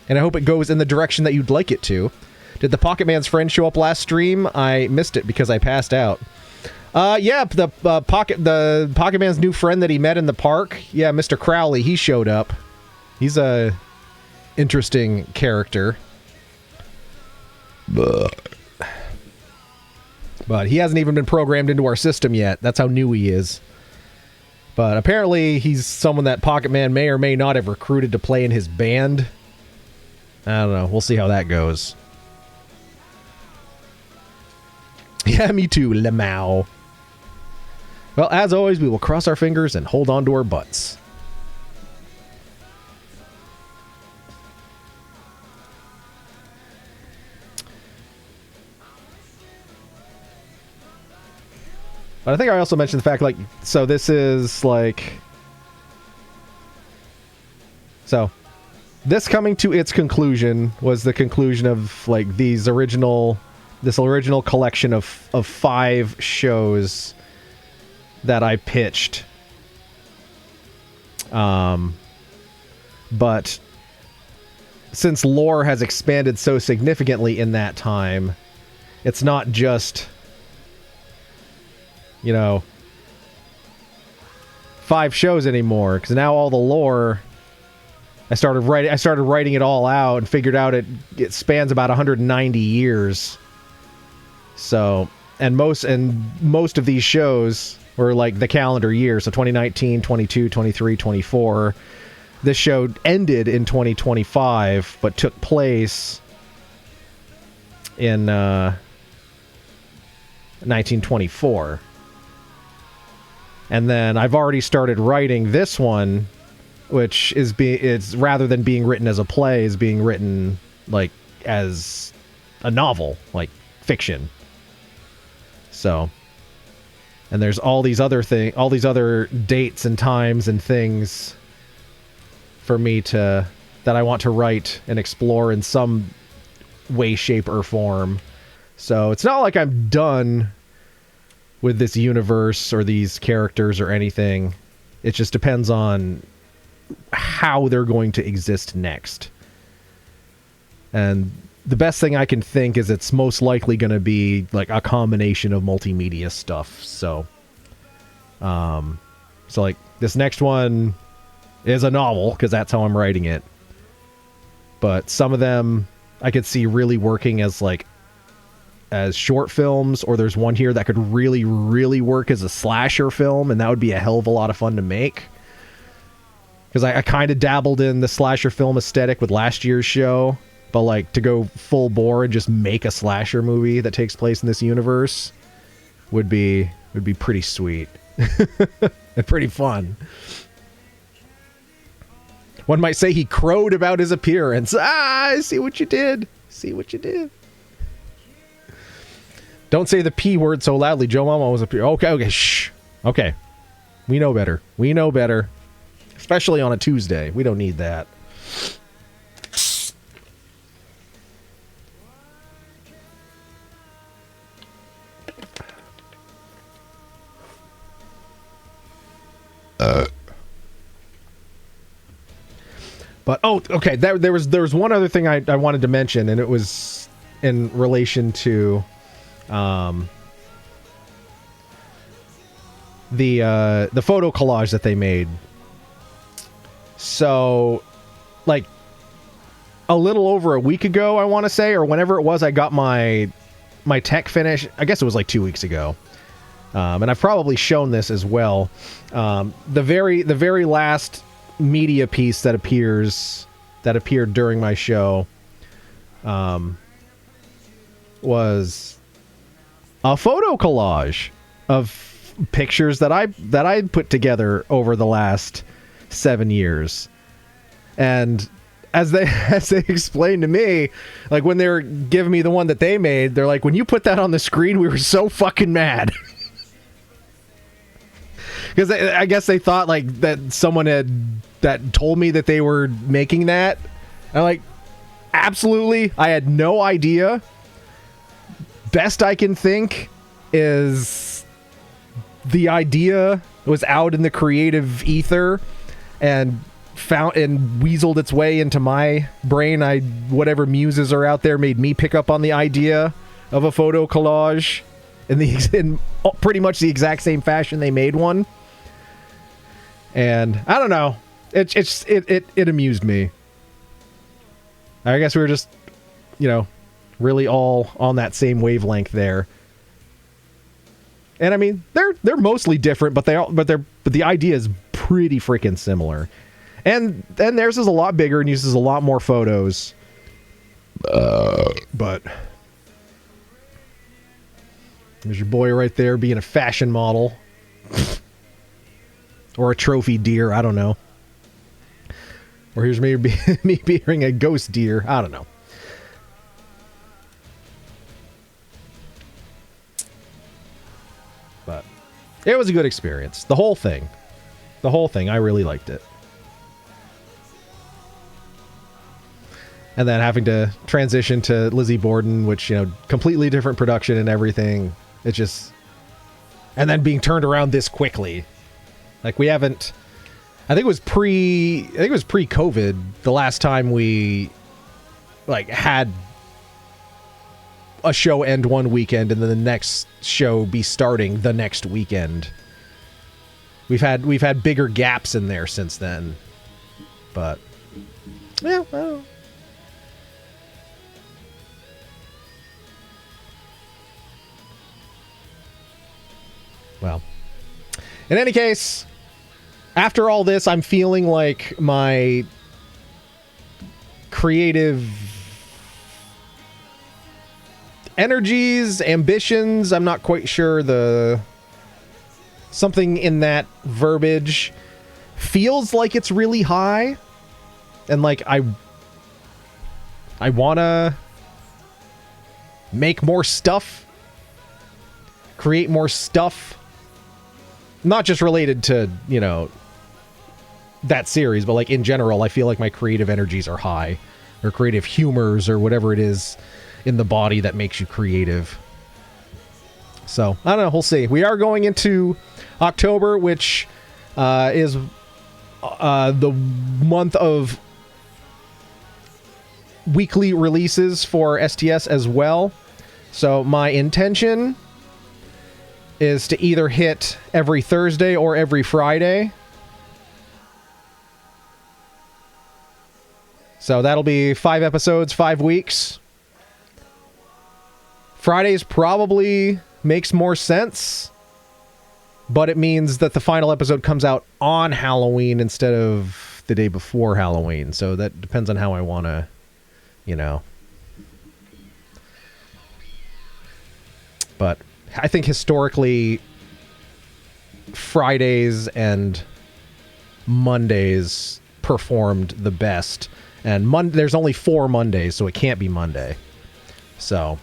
And I hope it goes in the direction that you'd like it to. Did the Pocket Man's friend show up last stream? I missed it because I passed out. Yeah, the Pocket Man's new friend that he met in the park. Yeah, Mr. Crowley, he showed up. He's a interesting character. But he hasn't even been programmed into our system yet. That's how new he is. But apparently he's someone that Pocket Man may or may not have recruited to play in his band. I don't know. We'll see how that goes. Yeah, me too, Lamau. Well, as always, we will cross our fingers and hold on to our butts. But I think I also mentioned the fact, like, so this is, like... So, this coming to its conclusion was the conclusion of, like, this original collection of 5 shows that I pitched. But since lore has expanded so significantly in that time, it's not just, 5 shows anymore, because now all the lore, I started writing it all out and figured out it spans about 190 years. So, and most of these shows were like the calendar year, so 2019, 22, 23, 24. This show ended in 2025, but took place in 1924. And then I've already started writing this one, which is it's rather than being written as a play, is being written like as a novel, like fiction. So, and there's all these other dates and times and things for me that I want to write and explore in some way, shape, or form. So it's not like I'm done with this universe or these characters or anything. It just depends on how they're going to exist next. And the best thing I can think is it's most likely going to be like a combination of multimedia stuff. So, like this next one is a novel because that's how I'm writing it. But some of them I could see really working as short films, or there's one here that could really, really work as a slasher film, and that would be a hell of a lot of fun to make. Because I kind of dabbled in the slasher film aesthetic with last year's show, but like to go full bore and just make a slasher movie that takes place in this universe would be pretty sweet and pretty fun. One might say he crowed about his appearance. I see what you did. See what you did. Don't say the P word so loudly. Joe Mama was up here. Okay, shh. Okay. We know better. Especially on a Tuesday. We don't need that. But, okay. There was one other thing I wanted to mention, and it was in relation to the photo collage that they made. So, like, a little over a week ago, I want to say, or whenever it was, I got my tech finish. I guess it was like 2 weeks ago. And I've probably shown this as well. The very last media piece that appeared during my show was a photo collage of pictures that I put together over the last 7 years. And as they explained to me, like when they were giving me the one that they made, they're like, when you put that on the screen, we were so fucking mad. Because I guess they thought like that someone that told me that they were making that. I'm like, absolutely, I had no idea. Best I can think is the idea was out in the creative ether and found and weaseled its way into my brain. Whatever muses are out there made me pick up on the idea of a photo collage in pretty much the exact same fashion they made one. And I don't know, it amused me. I guess we were just, really all on that same wavelength there. And I mean, they're mostly different, but the idea is pretty freaking similar. And theirs is a lot bigger and uses a lot more photos. But there's your boy right there being a fashion model. Or a trophy deer, I don't know. Or here's me being a ghost deer, I don't know. But it was a good experience. The whole thing, I really liked it. And then having to transition to Lizzie Borden, which, completely different production and everything. It just... And then being turned around this quickly. Like, we haven't... I think it was pre-COVID the last time we, had a show end one weekend and then the next show be starting the next weekend. We've had bigger gaps in there since then. But, yeah, I don't know. Well, in any case, after all this, I'm feeling like my creative energies, ambitions, I'm not quite sure something in that verbiage feels like it's really high. And like I want to make more stuff, create more stuff. Not just related to, that series, but like in general, I feel like my creative energies are high, or creative humors, or whatever it is in the body that makes you creative. So, I don't know, we'll see. We are going into October, which is the month of weekly releases for STS as well. So, my intention is to either hit every Thursday or every Friday. So that'll be 5 episodes, 5 weeks. Fridays probably makes more sense, but it means that the final episode comes out on Halloween instead of the day before Halloween. So that depends on how I want to, But I think historically, Fridays and Mondays performed the best. And there's only 4 Mondays, so it can't be Monday. So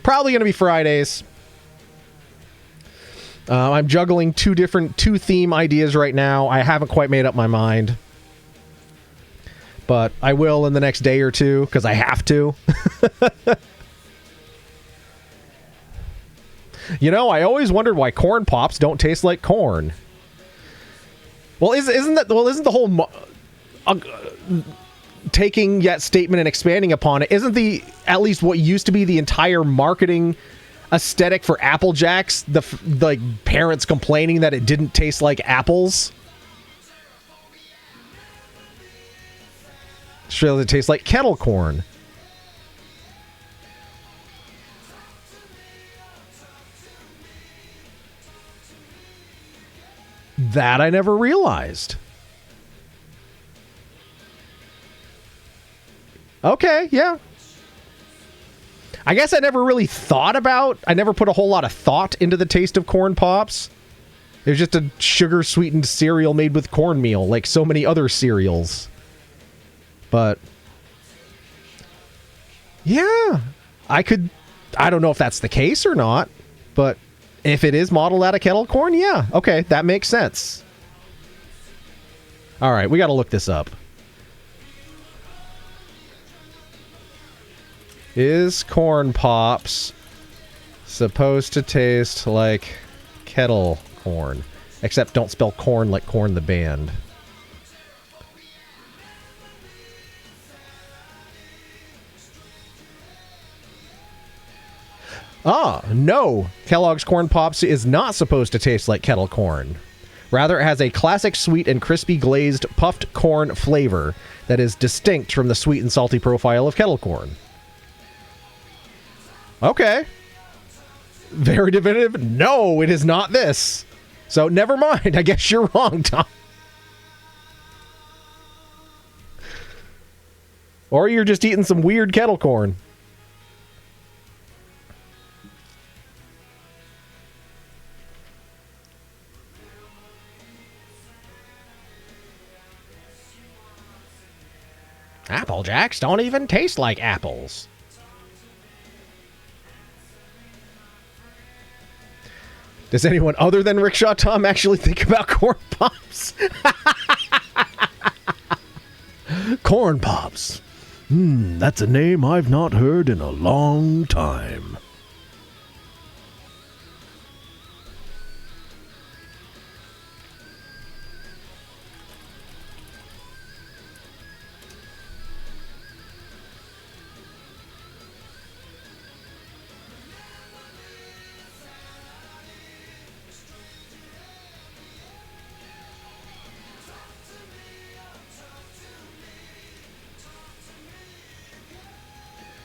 probably going to be Fridays. I'm juggling two theme ideas right now. I haven't quite made up my mind. But I will in the next day or two, because I have to. I always wondered why corn pops don't taste like corn. Well, isn't the whole taking that statement and expanding upon it, isn't at least what used to be the entire marketing aesthetic for Apple Jacks, the parents complaining that it didn't taste like apples? Sure, it tastes like kettle corn. That I never realized. Okay, yeah. I guess I never really thought about, I never put a whole lot of thought into the taste of corn pops. It was just a sugar-sweetened cereal made with cornmeal, like so many other cereals. But, yeah, I don't know if that's the case or not, but if it is modeled out of kettle corn, yeah, okay, that makes sense. All right, we got to look this up. Is corn pops supposed to taste like kettle corn? Except don't spell corn like Corn the band. Ah, no. Kellogg's Corn Pops is not supposed to taste like kettle corn. Rather, it has a classic sweet and crispy glazed puffed corn flavor that is distinct from the sweet and salty profile of kettle corn. Okay. Very definitive. No, it is not this. So never mind. I guess you're wrong, Tom. Or you're just eating some weird kettle corn. Apple Jacks don't even taste like apples. Does anyone other than Rickshaw Tom actually think about corn pops? Corn pops. That's a name I've not heard in a long time.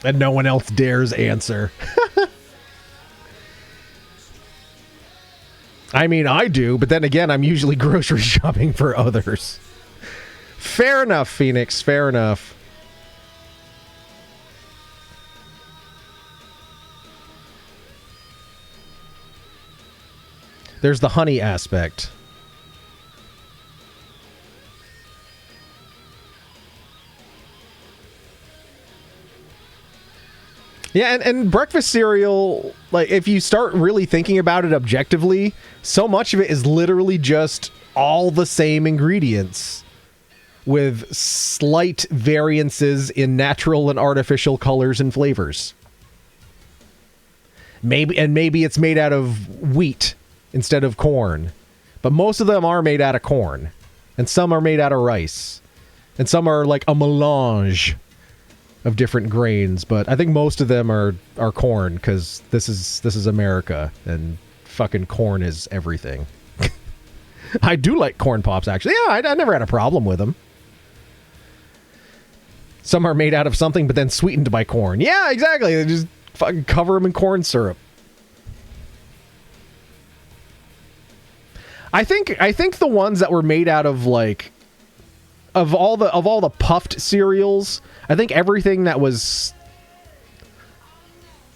And no one else dares answer. I mean, I do, but then again, I'm usually grocery shopping for others. Fair enough, Phoenix. Fair enough. There's the honey aspect. Yeah, and breakfast cereal, like, if you start really thinking about it objectively, so much of it is literally just all the same ingredients with slight variances in natural and artificial colors and flavors. Maybe it's made out of wheat instead of corn, but most of them are made out of corn, and some are made out of rice, and some are like a melange of different grains, but I think most of them are corn, because this is America, and fucking corn is everything. I do like corn pops, actually. Yeah, I never had a problem with them. Some are made out of something, but then sweetened by corn. Yeah, exactly. They just fucking cover them in corn syrup. I think the ones that were made out of, like, of all the puffed cereals, I think everything that was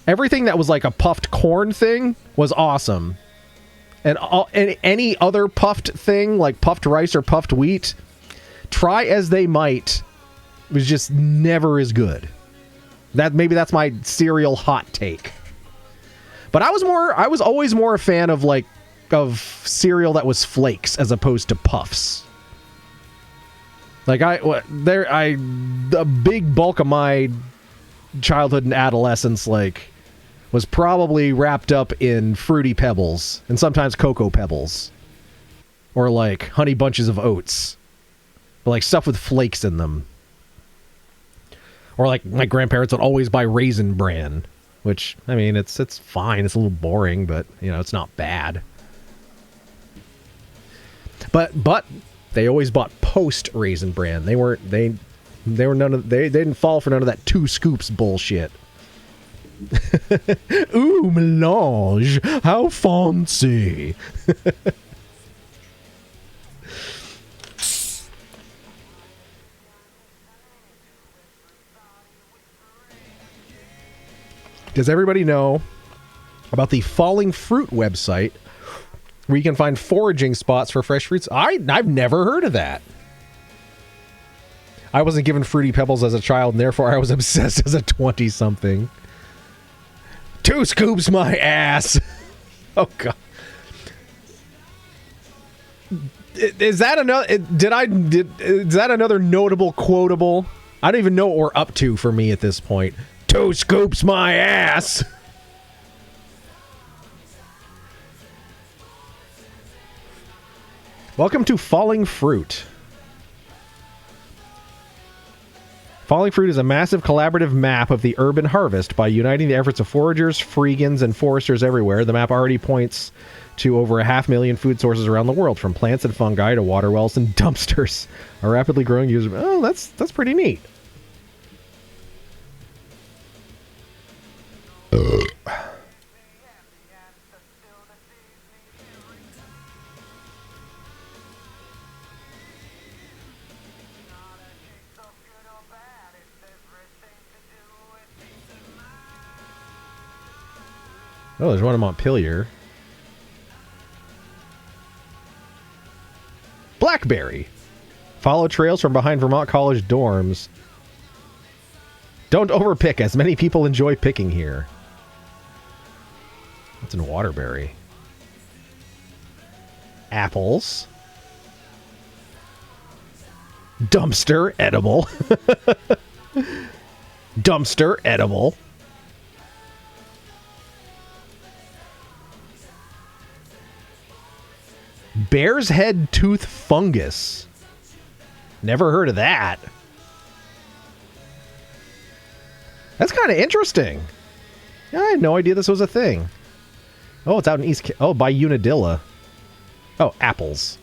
like a puffed corn thing was awesome. And any other puffed thing, like puffed rice or puffed wheat, try as they might, was just never as good. Maybe that's my cereal hot take. But I was always more a fan of cereal that was flakes as opposed to puffs. Like the big bulk of my childhood and adolescence, like, was probably wrapped up in Fruity Pebbles and sometimes Cocoa Pebbles, or like Honey Bunches of Oats, but like stuff with flakes in them. Or like my grandparents would always buy Raisin Bran, which, I mean, it's fine. It's a little boring, but you know, it's not bad. But they always bought post Raisin Bran. They didn't fall for none of that 2 scoops bullshit. Ooh, melange, how fancy. Does everybody know about the Falling Fruit website where you can find foraging spots for fresh fruits? I've never heard of that. I wasn't given Fruity Pebbles as a child, and therefore I was obsessed as a 20-something. 2 scoops my ass. Oh, God. Is that another? Is that another notable quotable? I don't even know what we're up to for me at this point. 2 scoops my ass. Welcome to Falling Fruit. Falling Fruit is a massive collaborative map of the urban harvest. By uniting the efforts of foragers, freegans, and foresters everywhere, the map already points to over 500,000 food sources around the world, from plants and fungi to water wells and dumpsters. A rapidly growing user... Oh, that's pretty neat. Oh, there's one in Montpelier. Blackberry. Follow trails from behind Vermont College dorms. Don't overpick, as many people enjoy picking here. What's in Waterbury? Apples. Dumpster, edible. Dumpster, edible. Bear's head tooth fungus. Never heard of that. That's kind of interesting. Yeah, I had no idea this was a thing. Oh, it's out in East... Oh, by Unadilla. Oh, apples.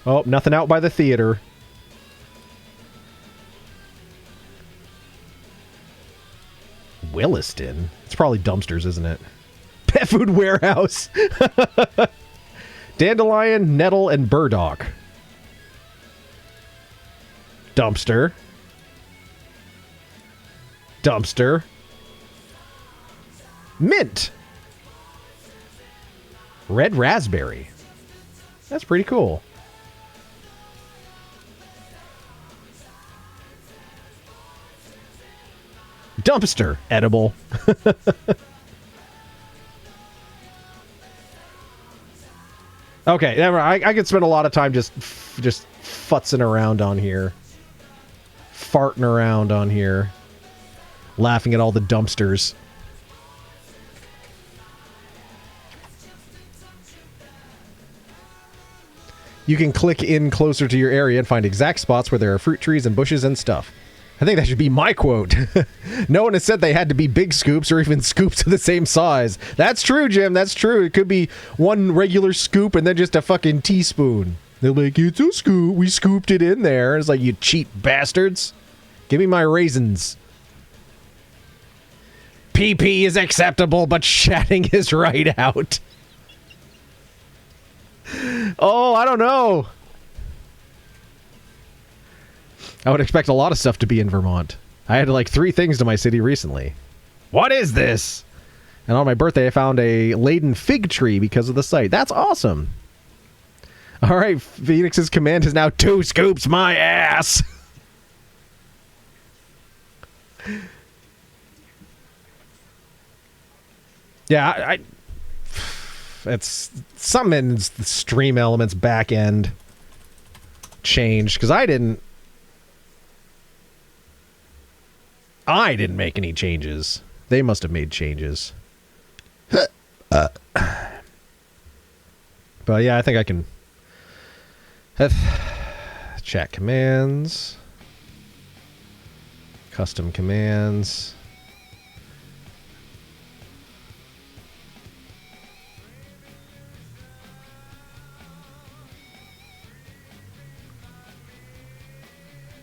Oh, nothing out by the theater. Williston? It's probably dumpsters, isn't it? Pet food warehouse. Dandelion, nettle, and burdock. Dumpster. Dumpster. Mint. Red raspberry. That's pretty cool. Dumpster, edible. Okay, never. I could spend a lot of time just futzing around on here, farting around on here, laughing at all the dumpsters. You can click in closer to your area and find exact spots where there are fruit trees and bushes and stuff. I think that should be my quote. No one has said they had to be big scoops or even scoops of the same size. That's true, Jim. That's true. It could be one regular scoop and then just a fucking teaspoon. They're like, it's a scoop. We scooped it in there. It's like, you cheap bastards. Give me my raisins. PP is acceptable, but shatting is right out. Oh, I don't know. I would expect a lot of stuff to be in Vermont. I had like 3 things to my city recently. What is this? And on my birthday, I found a laden fig tree because of the site. That's awesome. All right, Phoenix's command is now 2 scoops my ass. Yeah, it's something in the stream elements back end changed because I didn't make any changes. They must have made changes. But yeah, I think I can chat commands, custom commands.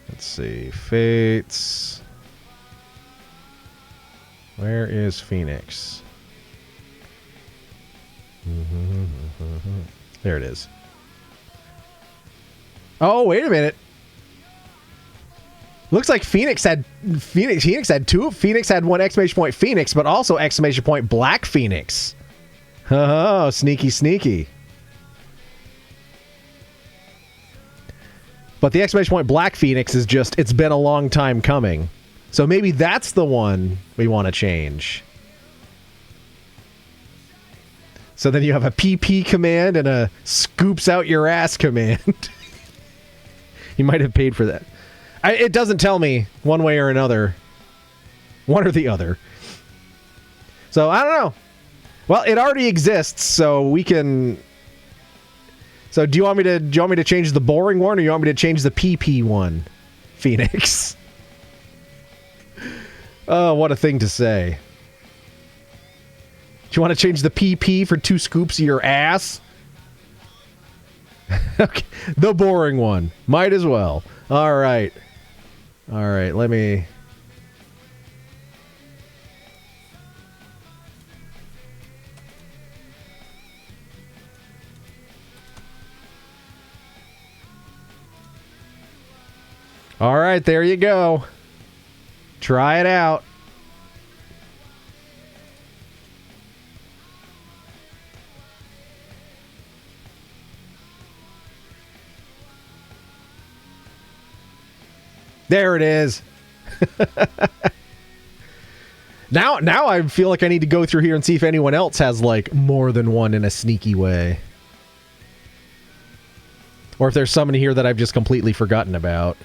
Let's see, fates. Where is Phoenix? There it is. Oh, wait a minute. Looks like Phoenix had two. Phoenix had one exclamation point Phoenix, but also exclamation point Black Phoenix. Oh, sneaky, sneaky. But the exclamation point Black Phoenix is just, it's been a long time coming. So maybe that's the one we want to change. So then you have a PP command and a scoops out your ass command. You might have paid for that. It doesn't tell me one way or another. One or the other. So I don't know. Well, it already exists, so we can. So do you want me to change the boring one, or you want me to change the PP one, Phoenix? Oh, what a thing to say. Do you want to change the PP for 2 scoops of your ass? Okay, the boring one. Might as well. All right. All right, let me... All right, there you go. Try it out. There it is. Now I feel like I need to go through here and see if anyone else has like more than one in a sneaky way. Or if there's some in here that I've just completely forgotten about.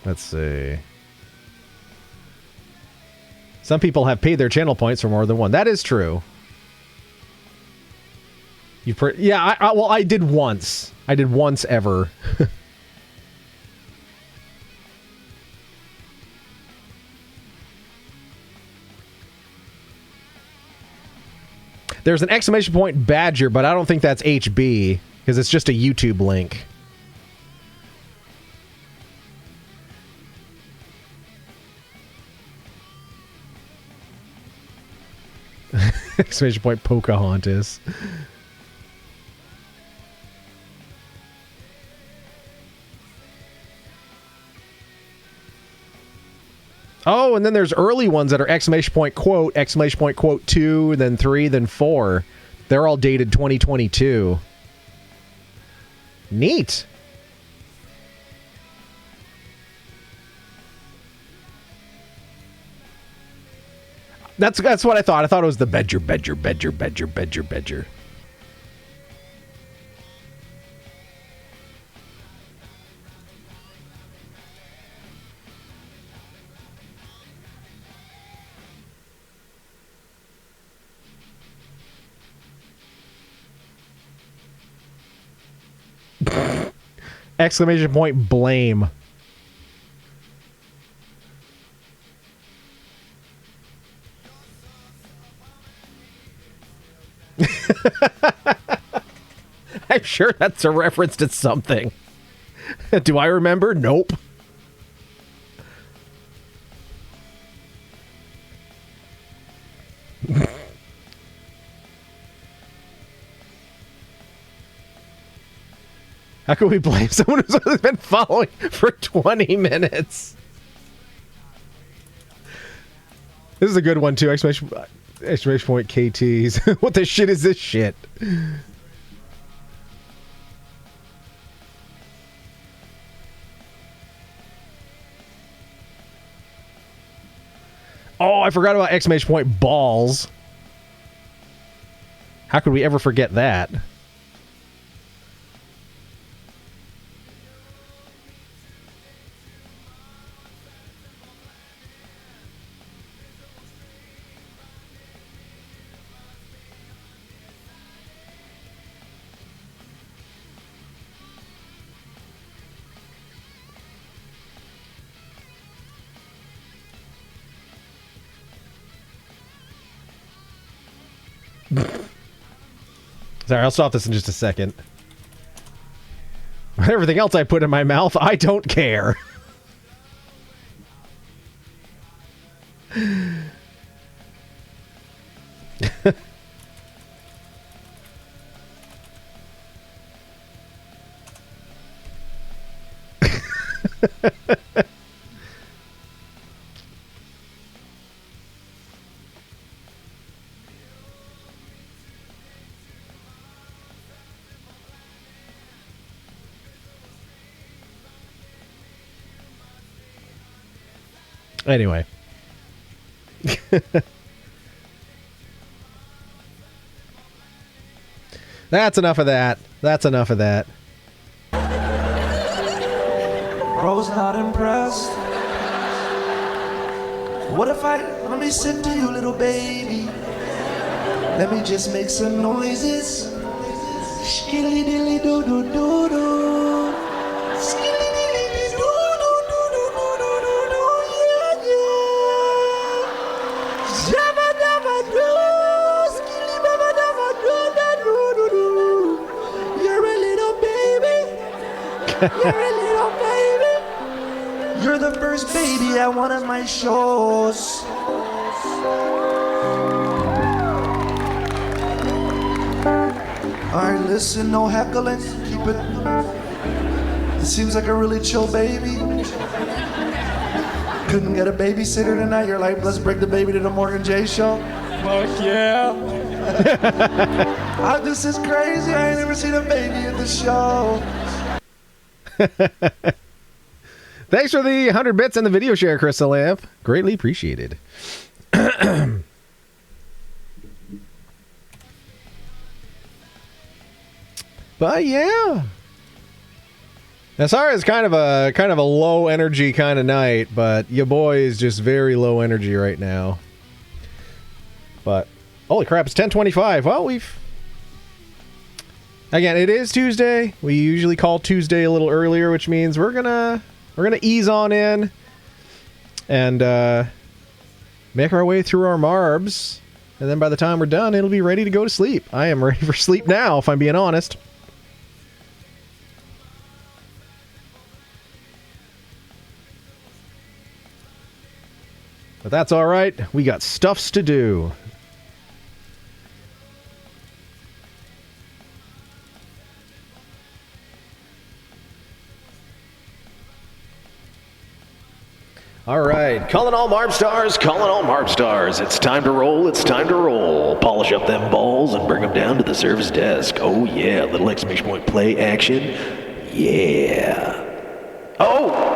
Let's see. Some people have paid their channel points for more than one. That is true. Yeah, I did once. I did once ever. There's an exclamation point Badger, but I don't think that's HB because it's just a YouTube link. Exclamation point Pocahontas. Oh, and then there's early ones that are exclamation point quote 2, then 3, then 4. They're all dated 2022. Neat. That's what I thought. I thought it was the Bedger. Exclamation point blame. I'm sure that's a reference to something. Do I remember? Nope. How can we blame someone who's only been following for 20 minutes? This is a good one, too. Exclamation point KTs. What the shit is this shit? Oh, I forgot about exclamation point balls. How could we ever forget that? Sorry, I'll stop this in just a second. Everything else I put in my mouth, I don't care. Anyway. That's enough of that. That's enough of that. Bro's not impressed. What if let me sing to you, little baby. Let me just make some noises. Skilly dilly doo doo doo doo. Skilly dilly doo doo doo doo doo doo doo doo. Yeah, yeah. Jabba dabba doo. Skilly babba dabba doo da doo doo doo. You're a little baby. You're a little baby. You're the first baby at one of my shows. Alright, listen, no heckling. Keep it. It seems like a really chill baby. Couldn't get a babysitter tonight. You're like, let's bring the baby to the Morgan J show. Fuck yeah. This is crazy. I ain't never seen a baby at the show. Thanks for the 100 bits and the video share, Crystal Lamp. Greatly appreciated. But yeah. Now, sorry, it's kind of a low energy kind of night, but your boy is just very low energy right now. But holy crap, it's 10:25. Well, again, it is Tuesday. We usually call Tuesday a little earlier, which means we're gonna ease on in and make our way through our marbs, and then by the time we're done, it'll be ready to go to sleep. I am ready for sleep now, if I'm being honest. But that's all right. We got stuffs to do. All right, calling all Marb Stars, calling all Marb Stars. It's time to roll, it's time to roll. Polish up them balls and bring them down to the service desk. Oh yeah, little exclamation point play action. Yeah. Oh!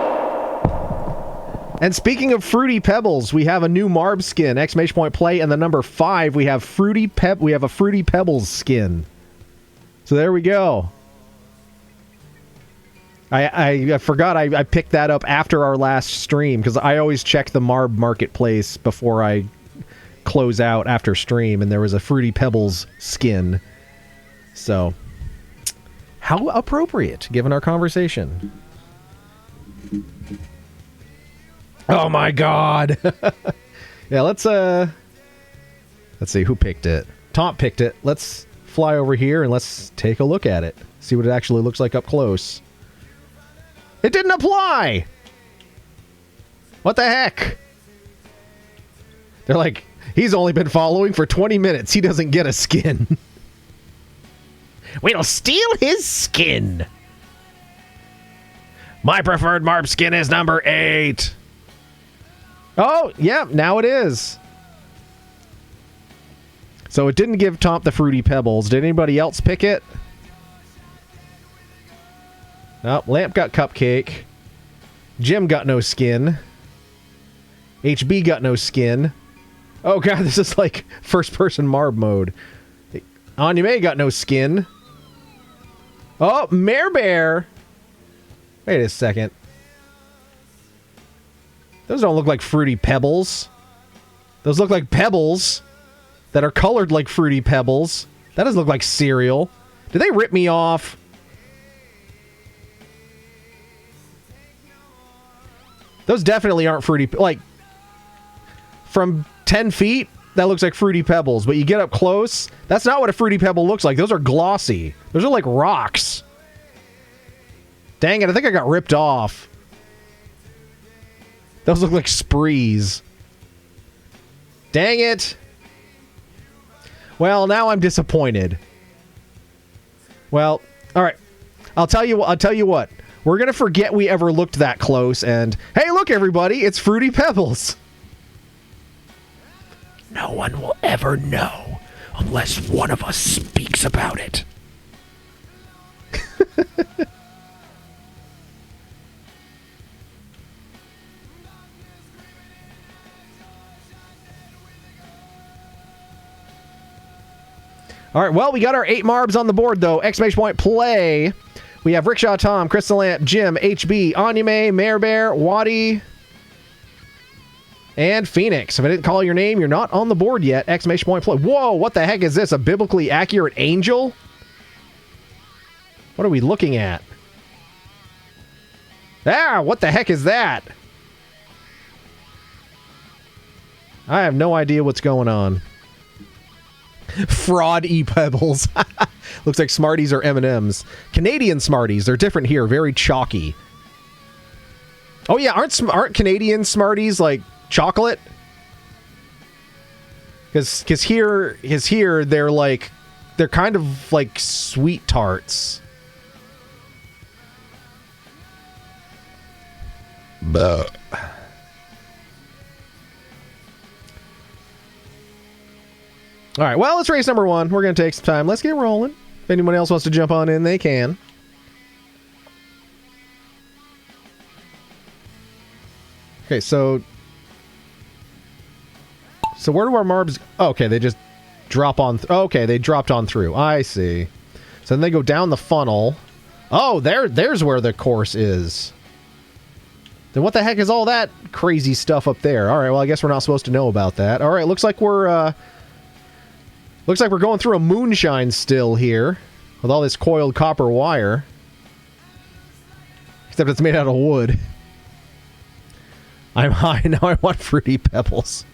And speaking of Fruity Pebbles, we have a new Marb skin, exclamation point play, and the number 5, we have a Fruity Pebbles skin. So there we go. I forgot I picked that up after our last stream, because I always check the Marb marketplace before I close out after stream, and there was a Fruity Pebbles skin. So, how appropriate, given our conversation. Oh my god! Yeah, let's see, who picked it? Tom picked it. Let's fly over here and let's take a look at it. See what it actually looks like up close. It didn't apply! What the heck? They're like, he's only been following for 20 minutes. He doesn't get a skin. We'll steal his skin. My preferred Marb skin is number 8. Oh, yeah, now it is. So it didn't give Tom the Fruity Pebbles. Did anybody else pick it? Oh, Lamp got Cupcake. Jim got no skin. HB got no skin. Oh god, this is like first-person Marb mode. Anime got no skin. Oh, Mare Bear! Wait a second. Those don't look like Fruity Pebbles. Those look like pebbles that are colored like Fruity Pebbles. That doesn't look like cereal. Did they rip me off? Those definitely aren't Fruity... Like, from 10 feet, that looks like Fruity Pebbles. But you get up close, that's not what a Fruity Pebble looks like. Those are glossy. Those are like rocks. Dang it, I think I got ripped off. Those look like sprees. Dang it. Well, now I'm disappointed. Well, all right. I'll tell you what. We're going to forget we ever looked that close and, hey, look, everybody, it's Fruity Pebbles. No one will ever know unless one of us speaks about it. All right, well, we got our 8 Marbs on the board, though. Exclamation point, play. We have Rickshaw Tom, Crystal Lamp, Jim, HB, Anyame, Mare Bear, Waddy, and Phoenix. If I didn't call your name, you're not on the board yet. Exclamation point, play. Whoa, what the heck is this? A biblically accurate angel? What are we looking at? Ah, what the heck is that? I have no idea what's going on. Fraud e-pebbles. Looks like Smarties or M&Ms. Canadian Smarties. They're different here. Very chalky. Oh yeah, aren't Canadian Smarties like chocolate? Because here they're kind of like sweet tarts. Buh. All right, well, let's race number 1. We're going to take some time. Let's get rolling. If anyone else wants to jump on in, they can. Okay, so where do our Marbs... Oh, okay, they just drop on... okay, they dropped on through. I see. So then they go down the funnel. Oh, there's where the course is. Then what the heck is all that crazy stuff up there? All right, well, I guess we're not supposed to know about that. All right, looks like we're going through a moonshine still here with all this coiled copper wire. Except it's made out of wood. I'm high now. I want Fruity Pebbles.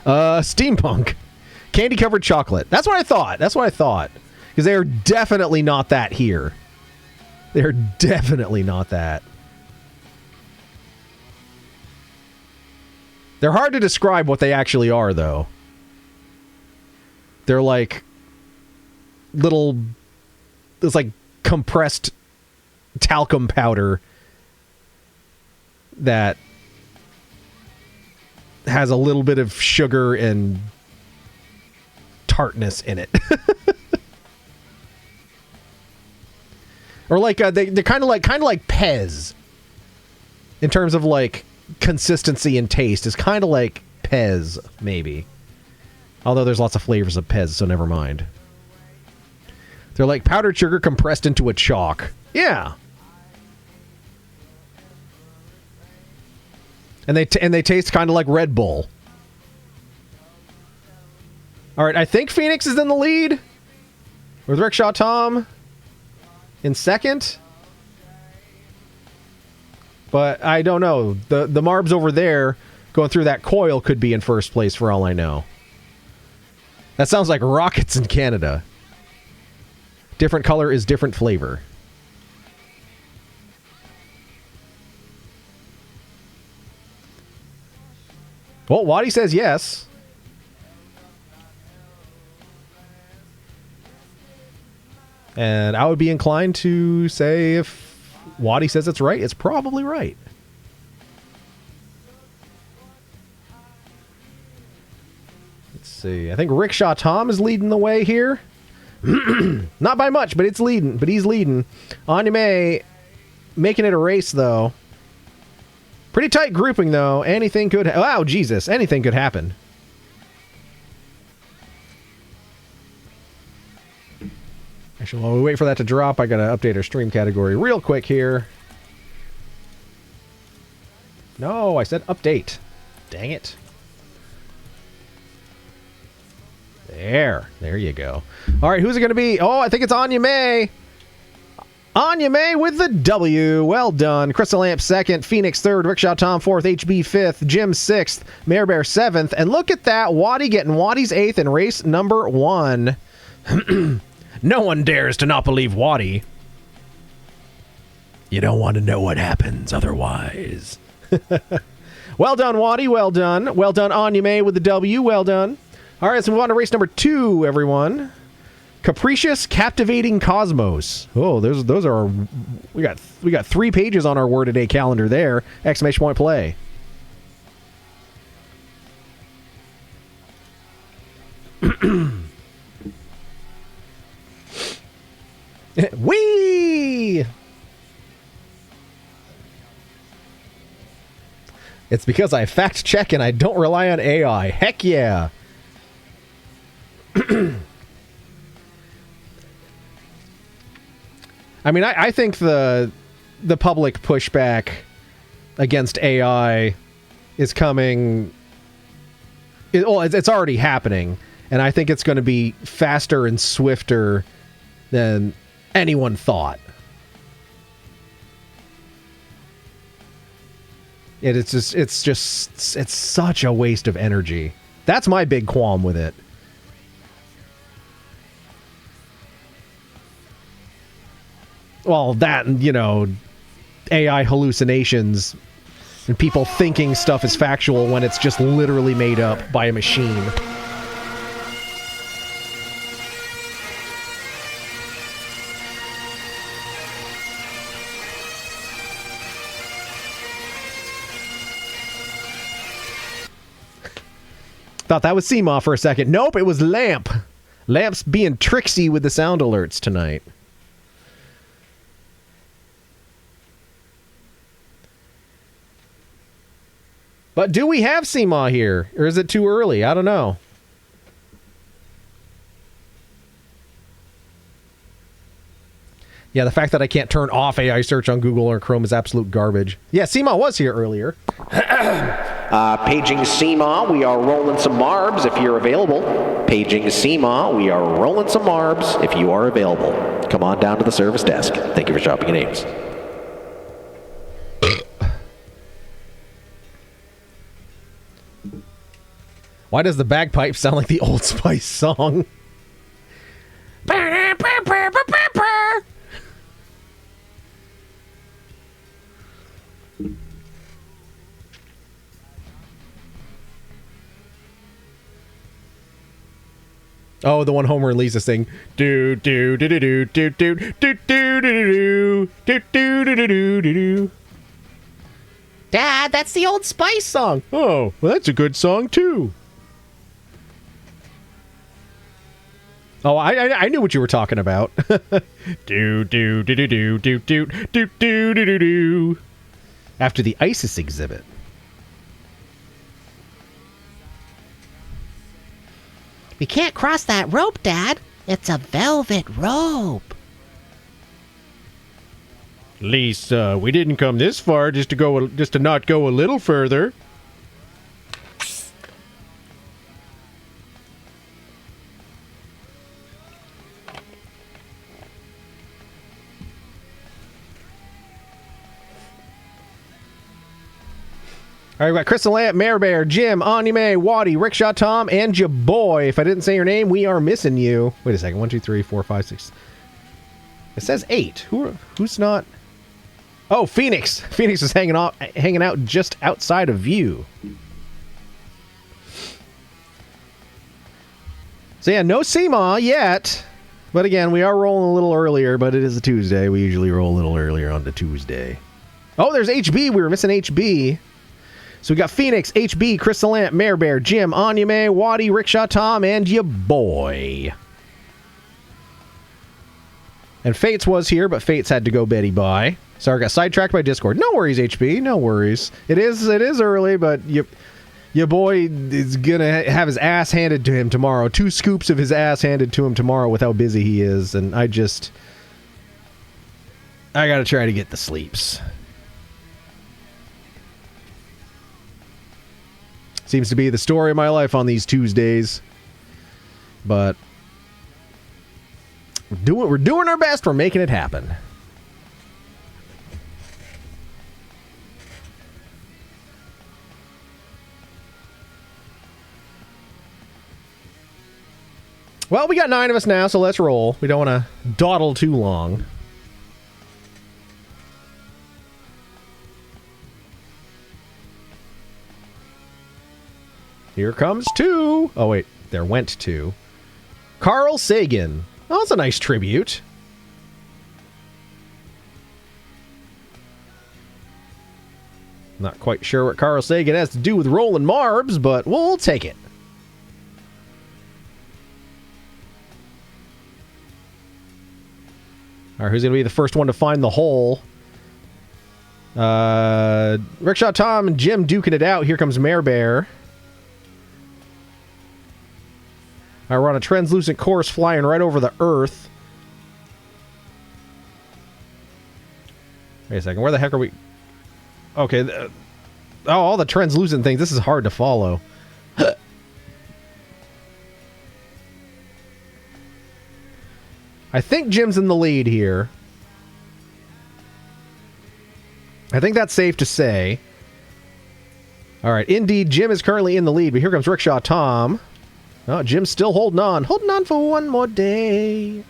Steampunk. Candy-covered chocolate. That's what I thought. Because they are definitely not that here. They're definitely not that. They're hard to describe what they actually are, though. They're like little... It's like compressed talcum powder that has a little bit of sugar and tartness in it. Or like they're kind of like Pez in terms of like consistency and taste. Is kind of like Pez maybe. Although there's lots of flavors of Pez, so never mind. They're like powdered sugar compressed into a chalk. Yeah. And they taste kind of like Red Bull. All right, I think Phoenix is in the lead with Rickshaw Tom in second. But I don't know. The Marbs over there going through that coil could be in first place for all I know. That sounds like rockets in Canada. Different color is different flavor. Well, Waddy says yes. And I would be inclined to say if Waddy says it's right, it's probably right. Let's see. I think Rickshaw Tom is leading the way here. Not by much, but he's leading. Anyame making it a race, though. Pretty tight grouping, though. Anything could... Wow, Jesus. Anything could happen. Actually, while we wait for that to drop, I gotta update our stream category real quick here. No, I said update. Dang it. There you go. All right, who's it going to be? Oh, I think it's Anyame. Anyame with the W. Well done. Crystal Lamp second, Phoenix third, Rickshaw Tom fourth, HB fifth, Jim sixth, Mare Bear seventh. And look at that, Waddy getting Waddy's eighth in race number 1. No one dares to not believe Waddy. You don't want to know what happens otherwise. Well done, Waddy. Well done. Well done, Anyame with the W. Well done. All right, let's move on to race number 2, everyone. Capricious, captivating cosmos. Oh, those are we got 3 pages on our word a day calendar there. Exclamation point play. Whee! It's because I fact check and I don't rely on AI. Heck yeah. I mean, I think the public pushback against AI is coming. It's already happening, and I think it's going to be faster and swifter than anyone thought. It's such a waste of energy. That's my big qualm with it. Well, that and, AI hallucinations and people thinking stuff is factual when it's just literally made up by a machine. Thought that was Seema for a second. Nope, it was Lamp. Lamp's being tricksy with the sound alerts tonight. But do we have Seema here? Or is it too early? I don't know. Yeah, the fact that I can't turn off AI search on Google or Chrome is absolute garbage. Yeah, Seema was here earlier. Paging Seema, we are rolling some marbs if you're available. Paging Seema, we are rolling some marbs if you are available. Come on down to the service desk. Thank you for shopping at Ames. Why does the bagpipe sound like the Old Spice song? Oh, the one Homer and Lisa sing. Do do do do do do do do do do do do do do do do. Dad, that's the Old Spice song. Oh, well, that's a good song too. Oh, I knew what you were talking about. Do do do do do do do do do do do. After the ISIS exhibit. We can't cross that rope, Dad. It's a velvet rope. Lisa, we didn't come this far just to not go a little further. All right, we got Crystal Lamp, Mare Bear, Jim, Anime, Waddy, Rickshaw Tom, and your boy. If I didn't say your name, we are missing you. Wait a second. 1, 2, 3, 4, 5, 6. It says 8. Who's not? Oh, Phoenix. Phoenix is hanging out just outside of view. So yeah, no Seema yet. But again, we are rolling a little earlier, but it is a Tuesday. We usually roll a little earlier on the Tuesday. Oh, there's HB. We were missing HB. So we got Phoenix, HB, Crystal Lamp, Mare Bear, Jim, Anyame, Waddy, Rickshaw Tom, and your boy. And Fates was here, but Fates had to go Betty bye. Sorry, I got sidetracked by Discord. No worries, HB. No worries. It is early, but your boy is gonna have his ass handed to him tomorrow. 2 scoops of his ass handed to him tomorrow with how busy he is, and I gotta try to get the sleeps. Seems to be the story of my life on these Tuesdays. But we're doing our best. We're making it happen. Well, we got 9 of us now, so let's roll. We don't want to dawdle too long. Here comes 2. Oh, wait. There went 2. Carl Sagan. Oh, that's a nice tribute. Not quite sure what Carl Sagan has to do with Roland Marbs, but we'll take it. All right, who's going to be the first one to find the hole? Rickshaw Tom and Jim duking it out. Here comes Mare Bear. All right, we're on a translucent course flying right over the Earth. Wait a second. Where the heck are we? Okay. All the translucent things. This is hard to follow. I think Jim's in the lead here. I think that's safe to say. All right. Indeed, Jim is currently in the lead, but here comes Rickshaw Tom. Oh, Jim's still holding on. Holding on for one more day.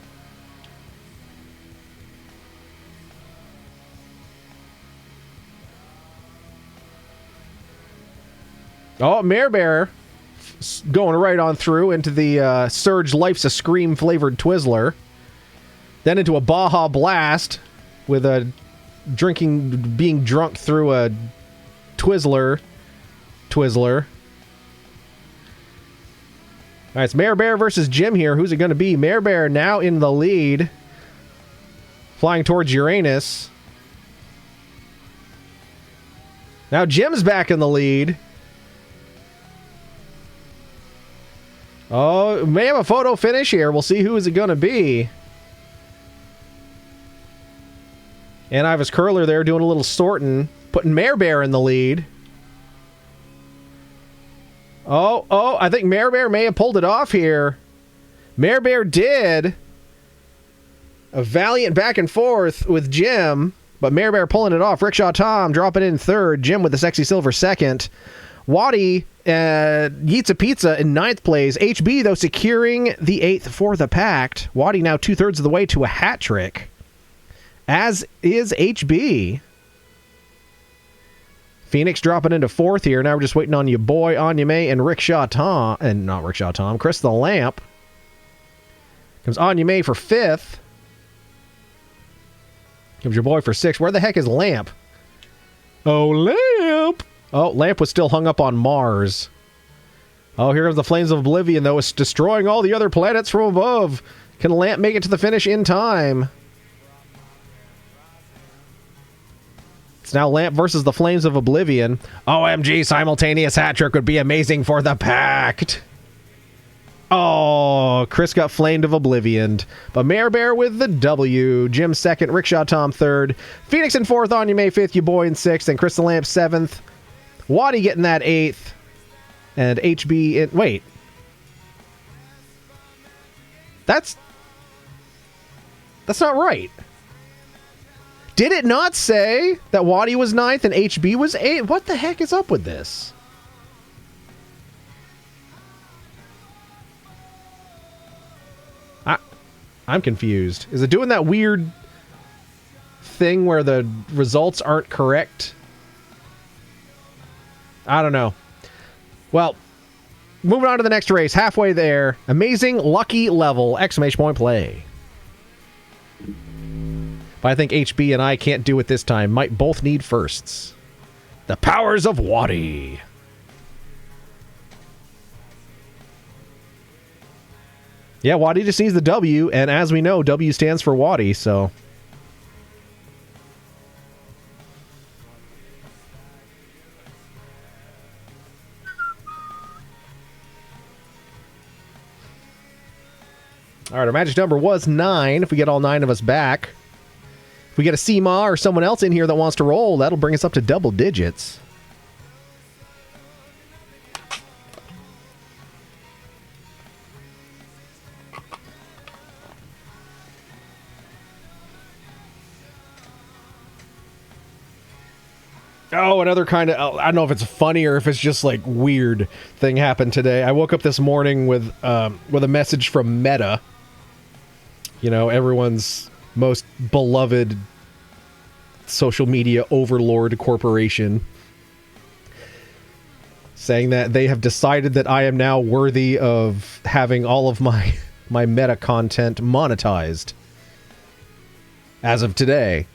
Oh, Mare Bear going right on through into the Surge Life's a Scream flavored Twizzler. Then into a Baja Blast with a being drunk through a Twizzler. All right, it's Mare Bear versus Jim here. Who's it going to be? Mare Bear now in the lead. Flying towards Uranus. Now Jim's back in the lead. Oh, may have a photo finish here. We'll see who is it going to be. And Ivis Curler there doing a little sorting, putting Mare Bear in the lead. Oh, I think Mare Bear may have pulled it off here. Mare Bear did. A valiant back and forth with Jim, but Mare Bear pulling it off. Rickshaw Tom dropping in third. Jim with the sexy silver second. Waddy eats a pizza in ninth place. HB, though, securing the eighth for the Pact. Waddy now 2/3 of the way to a hat trick. As is HB. Phoenix dropping into fourth here. Now we're just waiting on your boy, Anya May, and Rickshaw Tom. And not Rickshaw Tom. Chris the Lamp. Comes Anya May for fifth. Comes your boy for sixth. Where the heck is Lamp? Oh, Lamp! Oh, Lamp was still hung up on Mars. Oh, here comes the Flames of Oblivion, though. It's destroying all the other planets from above. Can Lamp make it to the finish in time? It's now Lamp versus the Flames of Oblivion. OMG, simultaneous hat trick would be amazing for the Pact. Oh, Chris got Flamed of Oblivion. But Mare Bear with the W. Jim second, Rickshaw Tom third. Phoenix in fourth, Anya May fifth, you boy in sixth, and Chris the Lamp seventh. Waddy getting that eighth. And HB in... Wait. That's not right. Did it not say that Waddy was ninth and HB was eighth? What the heck is up with this? I'm confused. Is it doing that weird thing where the results aren't correct? I don't know. Well, moving on to the next race. Halfway there. Amazing lucky level! Exclamation point play. But I think HB and I can't do it this time. Might both need firsts. The powers of Waddy. Yeah, Waddy just needs the W, and as we know, W stands for Waddy, so... Alright, our magic number was 9. If we get all 9 of us back. If we get a Seema or someone else in here that wants to roll, that'll bring us up to double digits. Oh, another kind of, I don't know if it's funny or if it's just like weird thing happened today. I woke up this morning with a message from Meta. You know, everyone's most beloved social media overlord corporation, saying that they have decided that I am now worthy of having all of my my meta content monetized as of today.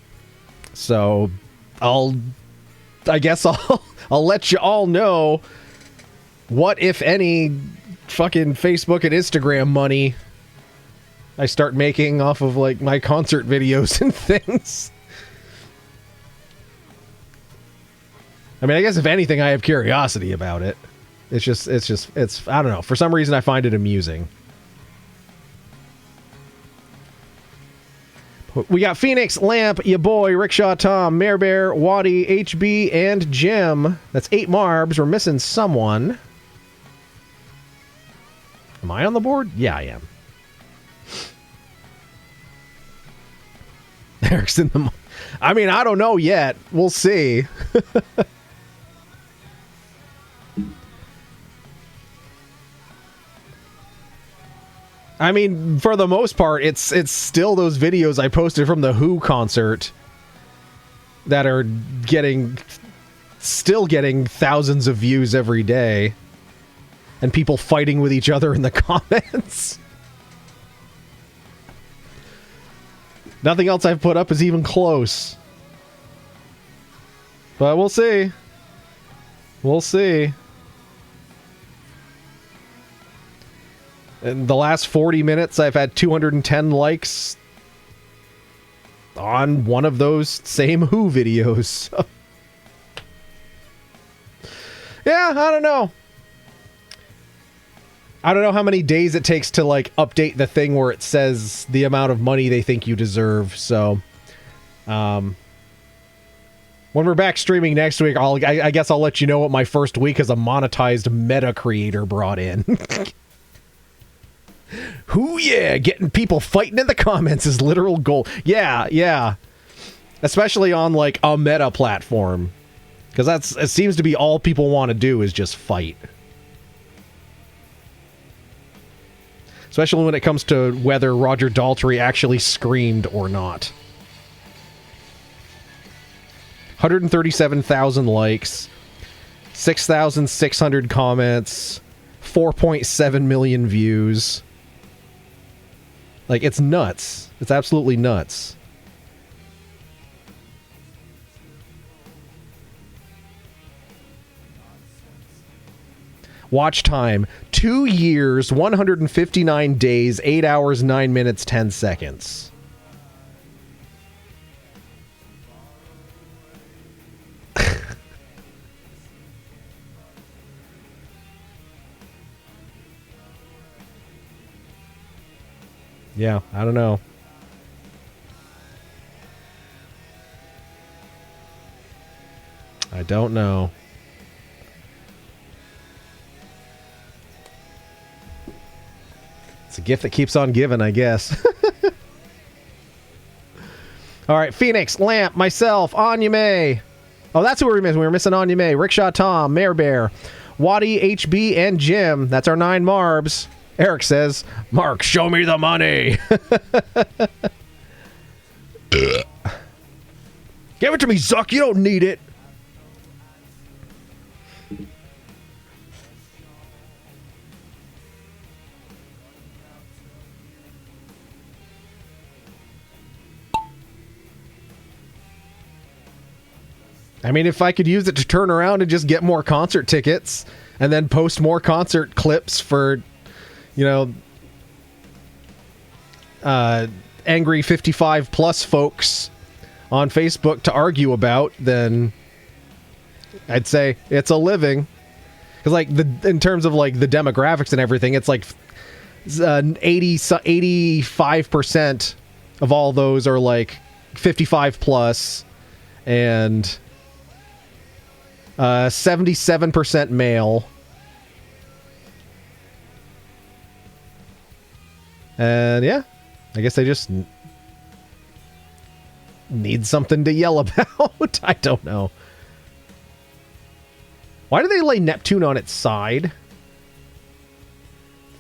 So I guess I'll let you all know what, if any, fucking Facebook and Instagram money I start making off of like my concert videos and things. I mean, I guess if anything, I have curiosity about it. It's I don't know. For some reason, I find it amusing. We got Phoenix, Lamp, ya boy, Rickshaw Tom, Mare Bear, Waddy, HB, and Jim. That's 8 Marbs. We're missing someone. Am I on the board? Yeah, I am. Eric's in the... I mean, I don't know yet. We'll see. I mean, for the most part, it's still those videos I posted from the Who concert that are still getting thousands of views every day, and people fighting with each other in the comments. Nothing else I've put up is even close. But we'll see. We'll see. In the last 40 minutes, I've had 210 likes on one of those same Who videos. So. Yeah, I don't know. I don't know how many days it takes to like update the thing where it says the amount of money they think you deserve. So, when we're back streaming next week, I guess I'll let you know what my first week as a monetized meta creator brought in. Who, yeah, getting people fighting in the comments is literal goal. Yeah. Especially on like a meta platform. Because it seems to be all people want to do is just fight. Especially when it comes to whether Roger Daltrey actually screamed or not. 137,000 likes. 6,600 comments. 4.7 million views. Like, it's nuts. It's absolutely nuts. Watch time, 2 years, 159 days, 8 hours, 9 minutes, 10 seconds. Yeah, I don't know. I don't know. It's a gift that keeps on giving, I guess. All right, Phoenix, Lamp, myself, Anya May. Oh, that's who we were missing. We were missing Anya May, Rickshaw Tom, Mare Bear, Waddy, HB, and Jim. That's our 9 Marbs. Eric says, Mark, show me the money. Give it to me, Zuck. You don't need it. I mean, if I could use it to turn around and just get more concert tickets and then post more concert clips for, you know, angry 55 plus folks on Facebook to argue about, then I'd say it's a living. Because like in terms of like the demographics and everything, it's like 85% of all those are like 55 plus, and 77% male. And yeah, I guess they just need something to yell about. I don't know. Why do they lay Neptune on its side?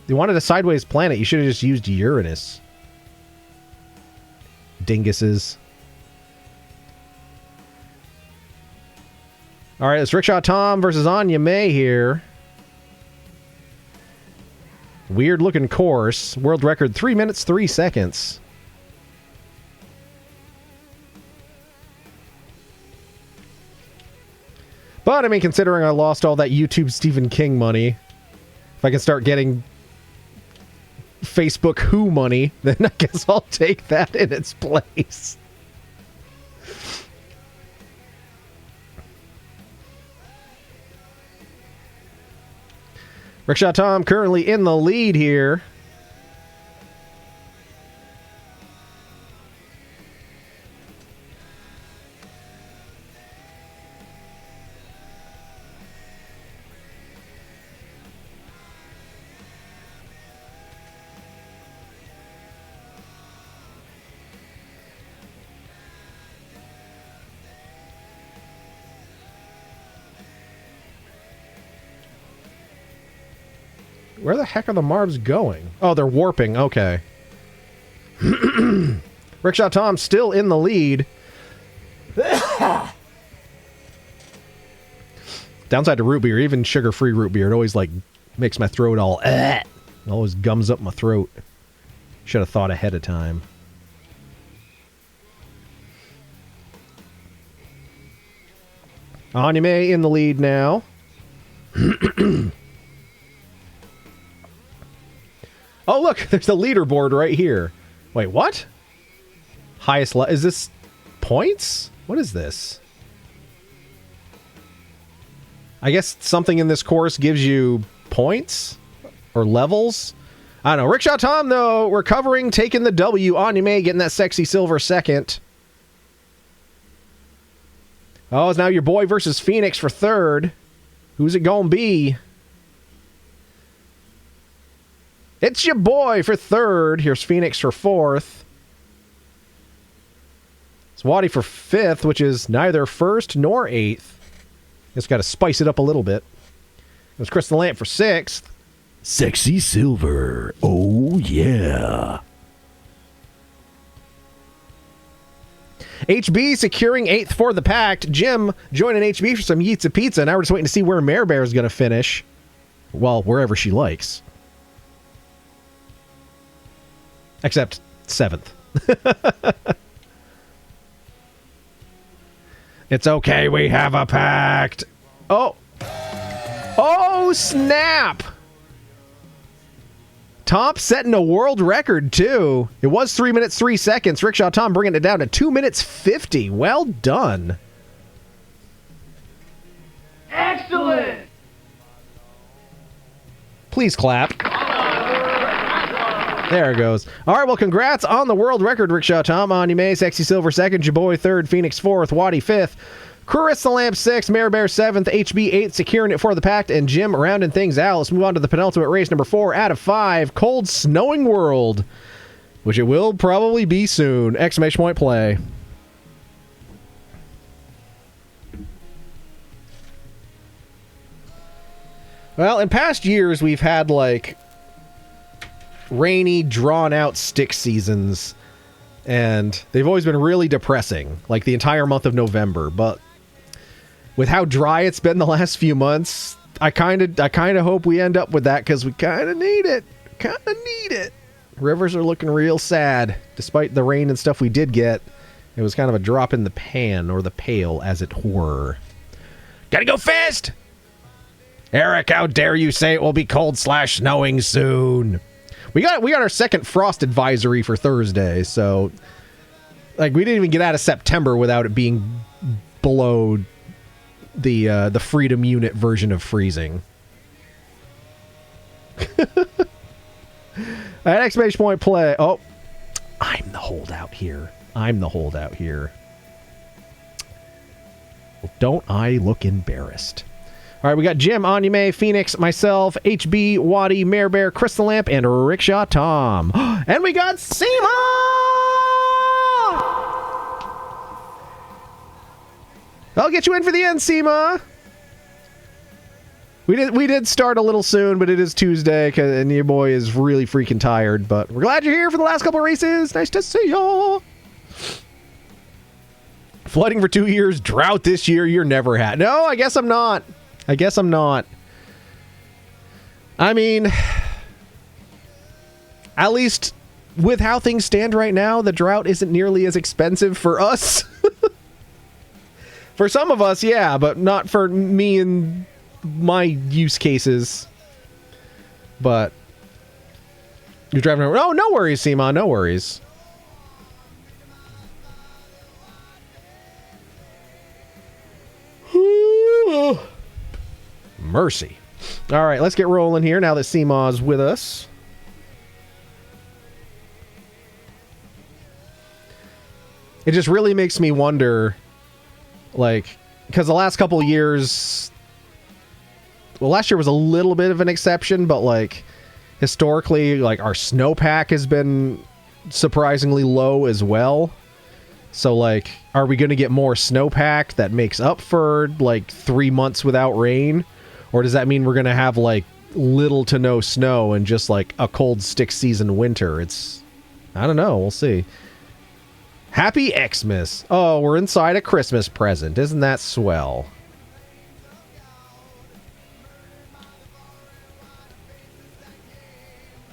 They wanted a sideways planet. You should have just used Uranus. Dinguses. All right, it's Rickshaw Tom versus Anya May here. Weird looking course. World record 3 minutes 3 seconds. But I mean, considering I lost all that YouTube Stephen King money, if I can start getting Facebook Who money, then I guess I'll take that in its place. Rickshaw Tom currently in the lead here. Where the heck are the Marbs going? Oh, they're warping. Okay. Rickshaw Tom still in the lead. Downside to root beer, even sugar-free root beer, it always like makes my throat all It always gums up my throat. Should have thought ahead of time. Anime in the lead now. Oh, look, there's a leaderboard right here. Wait, what? Highest is this points? What is this? I guess something in this course gives you points or levels. I don't know. Rickshaw Tom, though, recovering, taking the W. Anime getting that sexy silver second. Oh, it's now your boy versus Phoenix for third. Who's it gonna be? It's your boy for third. Here's Phoenix for fourth. It's Waddy for fifth, which is neither first nor eighth. Just got to spice it up a little bit. There's Crystal Lamp for sixth. Sexy silver. Oh, yeah. HB securing eighth for the pact. Jim joining HB for some Yeats of Pizza. Now we're just waiting to see where Mare Bear is going to finish. Well, wherever she likes. Except 7th. It's okay, we have a pact. Oh. Oh, snap. Top setting a world record, too. It was 3 minutes, 3 seconds. Rickshaw Tom bringing it down to 2 minutes 50. Well done. Excellent! Please clap. There it goes. All right, well, congrats on the world record, Rickshaw Tom. Anime, Sexy Silver second, Jaboy third, Phoenix fourth, Waddy fifth, Carissa Lamp sixth, Mare Bear seventh, HB eighth, securing it for the pact, and Jim rounding things out. Let's move on to the penultimate race, number 4 out of 5, Cold Snowing World, which it will probably be soon. Exclamation point play. Well, in past years, we've had, like, rainy, drawn-out stick seasons, and they've always been really depressing, like the entire month of November. But with how dry it's been the last few months, I kind of hope we end up with that, because we kind of need it. Rivers are looking real sad, despite the rain and stuff we did get. It was kind of a drop in the pan, or the pail, as it were. Gotta go fast! Eric, how dare you say it will be cold/snowing soon? We got our second frost advisory for Thursday, so like we didn't even get out of September without it being below the Freedom Unit version of freezing. At exclamation point play. Oh, I'm the holdout here. Well, don't I look embarrassed? All right, we got Jim, Anime, Phoenix, myself, HB, Waddy, Mare Bear, Crystal Lamp, and Rickshaw Tom. And we got Seema! I'll get you in for the end, Seema. We did start a little soon, but it is Tuesday, and your boy is really freaking tired. But we're glad you're here for the last couple of races. Nice to see y'all. Flooding for 2 years, drought this year. You're never had. No, I guess I'm not. I mean, At least with how things stand right now, the drought isn't nearly as expensive for us. For some of us, yeah, but not for me and my use cases. But you're driving around. Oh, no worries, Seema, no worries. Mercy. All right, let's get rolling here now that Seema's with us. It just really makes me wonder, like, because the last couple of years, well, last year was a little bit of an exception, but like historically, like our snowpack has been surprisingly low as well. So like, are we going to get more snowpack that makes up for like 3 months without rain? Or does that mean we're going to have like little to no snow and just like a cold stick season winter? I don't know. We'll see. Happy Xmas. Oh, we're inside a Christmas present. Isn't that swell?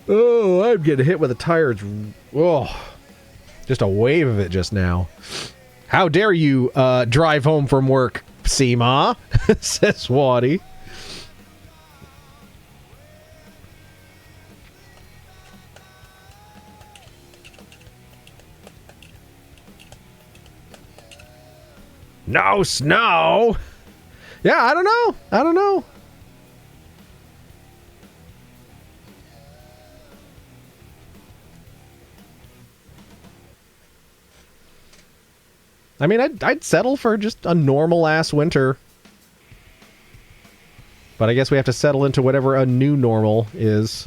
Oh, I'm getting hit with a tire. Oh, just a wave of it just now. How dare you drive home from work, Seema, says Waddy. No snow. Yeah, I don't know. I mean, I'd settle for just a normal ass winter. But I guess we have to settle into whatever a new normal is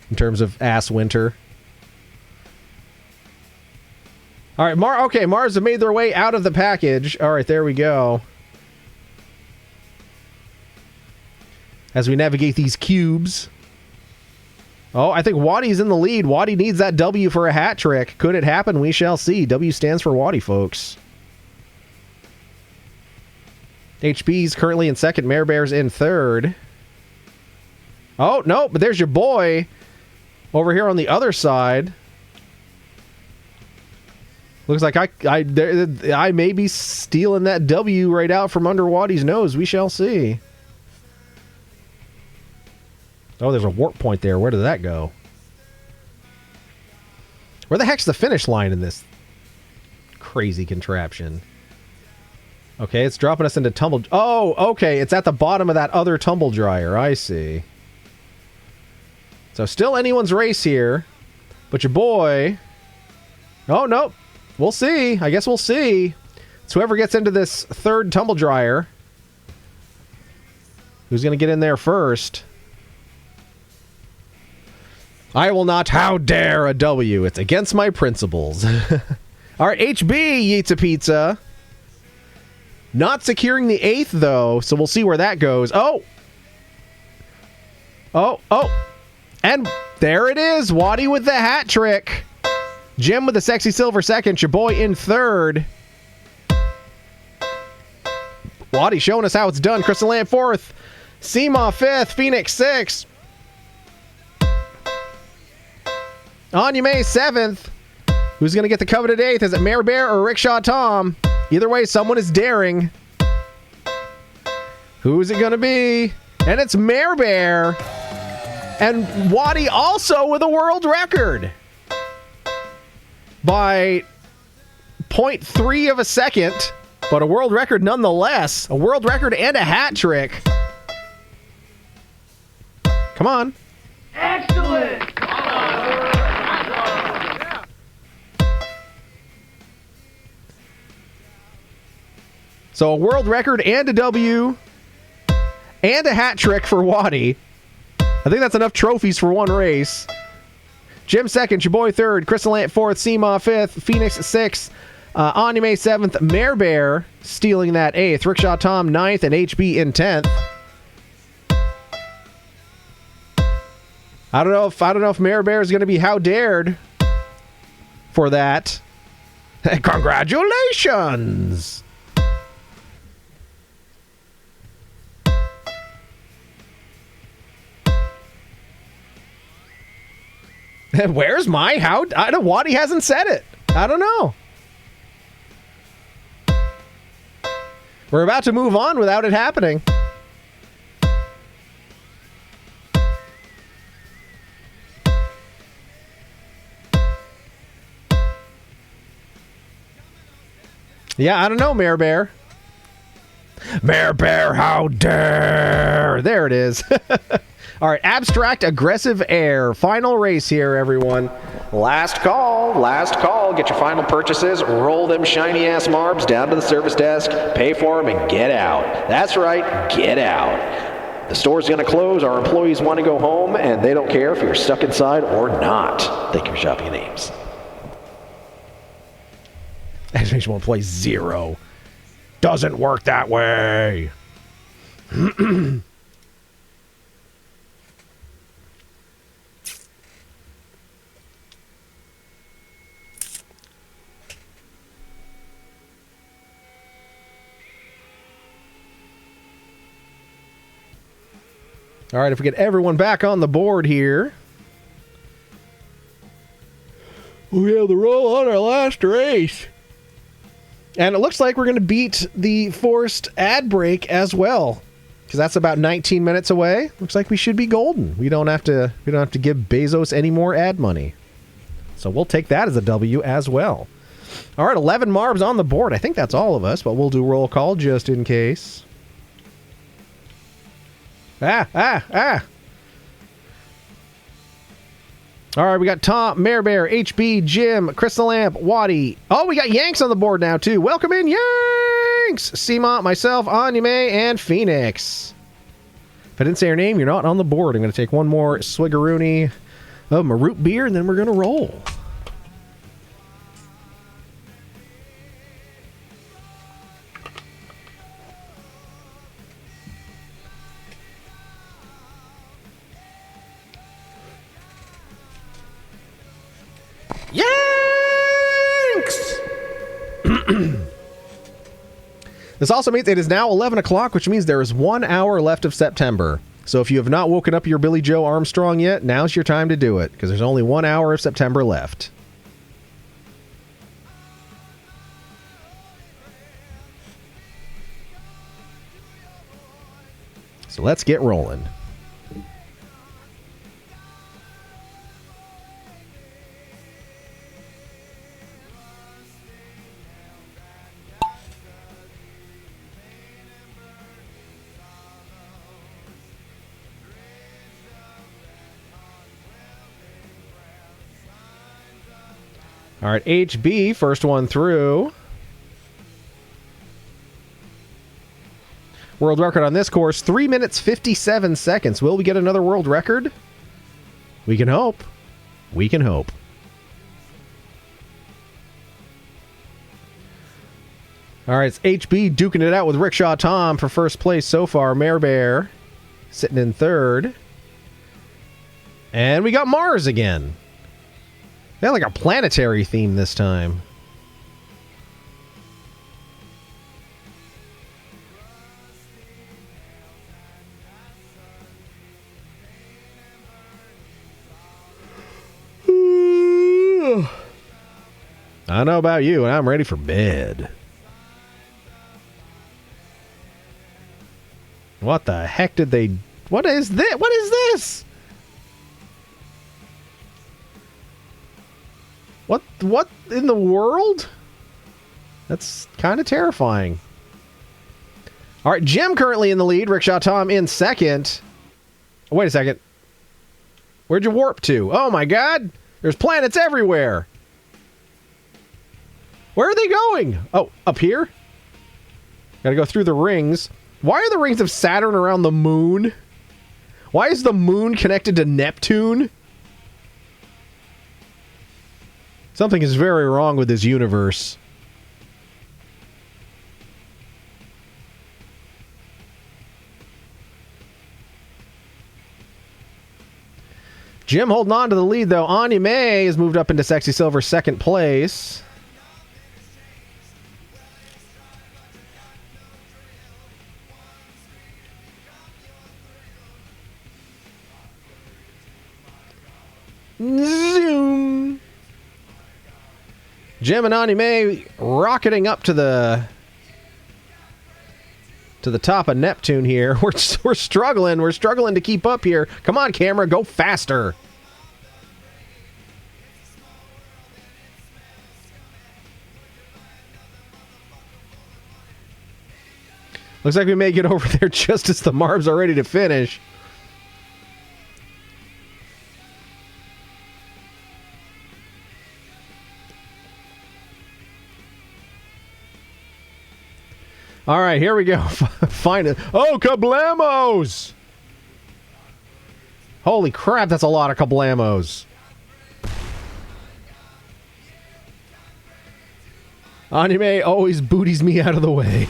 in terms of ass winter. All right, Mars have made their way out of the package. All right, there we go. As we navigate these cubes. Oh, I think Waddy's in the lead. Waddy needs that W for a hat trick. Could it happen? We shall see. W stands for Waddy, folks. HB's currently in second. Mare Bear's in third. Oh, no, but there's your boy over here on the other side. Looks like I may be stealing that W right out from under Waddy's nose. We shall see. Oh, there's a warp point there. Where did that go? Where the heck's the finish line in this crazy contraption? Okay, it's dropping us into tumble... Oh, okay, it's at the bottom of that other tumble dryer. I see. So still anyone's race here. But your boy... Oh, no. We'll see. I guess we'll see. It's whoever gets into this third tumble dryer. Who's going to get in there first? I will not. How dare a W. It's against my principles. All right, HB eats a pizza. Not securing the 8th, though, so we'll see where that goes. Oh! Oh, oh. And there it is. Waddy with the hat trick. Jim with the sexy silver second. Your boy in third. Waddy showing us how it's done. Crystal Land fourth. Seema fifth. Phoenix sixth. Anya May seventh. Who's going to get the coveted 8th? Is it Mare Bear or Rickshaw Tom? Either way, someone is daring. Who's it going to be? And it's Mare Bear. And Waddy also with a world record. By 0.3 of a second, but a world record nonetheless. A world record and a hat trick. Come on. Excellent! So a world record and a W and a hat trick for Waddy. I think that's enough trophies for one race. Jim second, your boy third, Crystal Ant fourth, Seema fifth, Phoenix sixth, Anya May seventh, Mare Bear stealing that 8th, Rickshaw Tom 9th, and HB in 10th. I don't know if Mare Bear is going to be how dared for that. Congratulations! Where's my how? I don't. Waddy hasn't said it. I don't know. We're about to move on without it happening. Yeah, I don't know, Mayor Bear. Mayor Bear, how dare! There it is. All right, abstract aggressive air. Final race here, everyone. Last call. Last call. Get your final purchases. Roll them shiny ass marbs down to the service desk. Pay for them and get out. That's right. Get out. The store's going to close. Our employees want to go home, and they don't care if you're stuck inside or not. Thank you for shopping at Ames. Educational employee 0. Doesn't work that way. All right, if we get everyone back on the board here. We have the roll on our last race. And it looks like we're going to beat the forced ad break as well, because that's about 19 minutes away. Looks like we should be golden. We don't have to give Bezos any more ad money. So we'll take that as a W as well. All right, 11 marbs on the board. I think that's all of us, but we'll do roll call just in case. All right, we got Tom, Mare Bear, HB, Jim, Crystal Lamp, Waddy. Oh, we got Yanks on the board now, too. Welcome in, Yanks! Seema, myself, Anya May, and Phoenix. If I didn't say your name, you're not on the board. I'm going to take one more swiggeroony of my root beer, and then we're going to roll. Yanks! This also means it is now 11 o'clock, which means there is 1 hour left of September. So if you have not woken up your Billy Joe Armstrong yet, now's your time to do it, because there's only 1 hour of September left. So let's get rolling. All right, HB, first one through. World record on this course, 3 minutes, 57 seconds. Will we get another world record? We can hope. We can hope. All right, it's HB duking it out with Rickshaw Tom for first place so far. Mare Bear sitting in third. And we got Mars again. They had like a planetary theme this time. I don't know about you, and I'm ready for bed. What the heck did they... What is this? What is this? What in the world? That's kind of terrifying. All right, Jim currently in the lead. Rickshaw Tom in second. Oh, wait a second. Where'd you warp to? Oh my God. There's planets everywhere. Where are they going? Oh, up here? Gotta go through the rings. Why are the rings of Saturn around the moon? Why is the moon connected to Neptune? Something is very wrong with this universe. Jim holding on to the lead, though. Anya May has moved up into Sexy Silver second place. Zoom. Jim and Anime rocketing up to the top of Neptune here. We're struggling. We're struggling to keep up here. Come on, camera, go faster. Looks like we may get over there just as the Marbs are ready to finish. All right, here we go. Find it. Oh, kablamos! Holy crap, that's a lot of kablamos. Anime always booties me out of the way.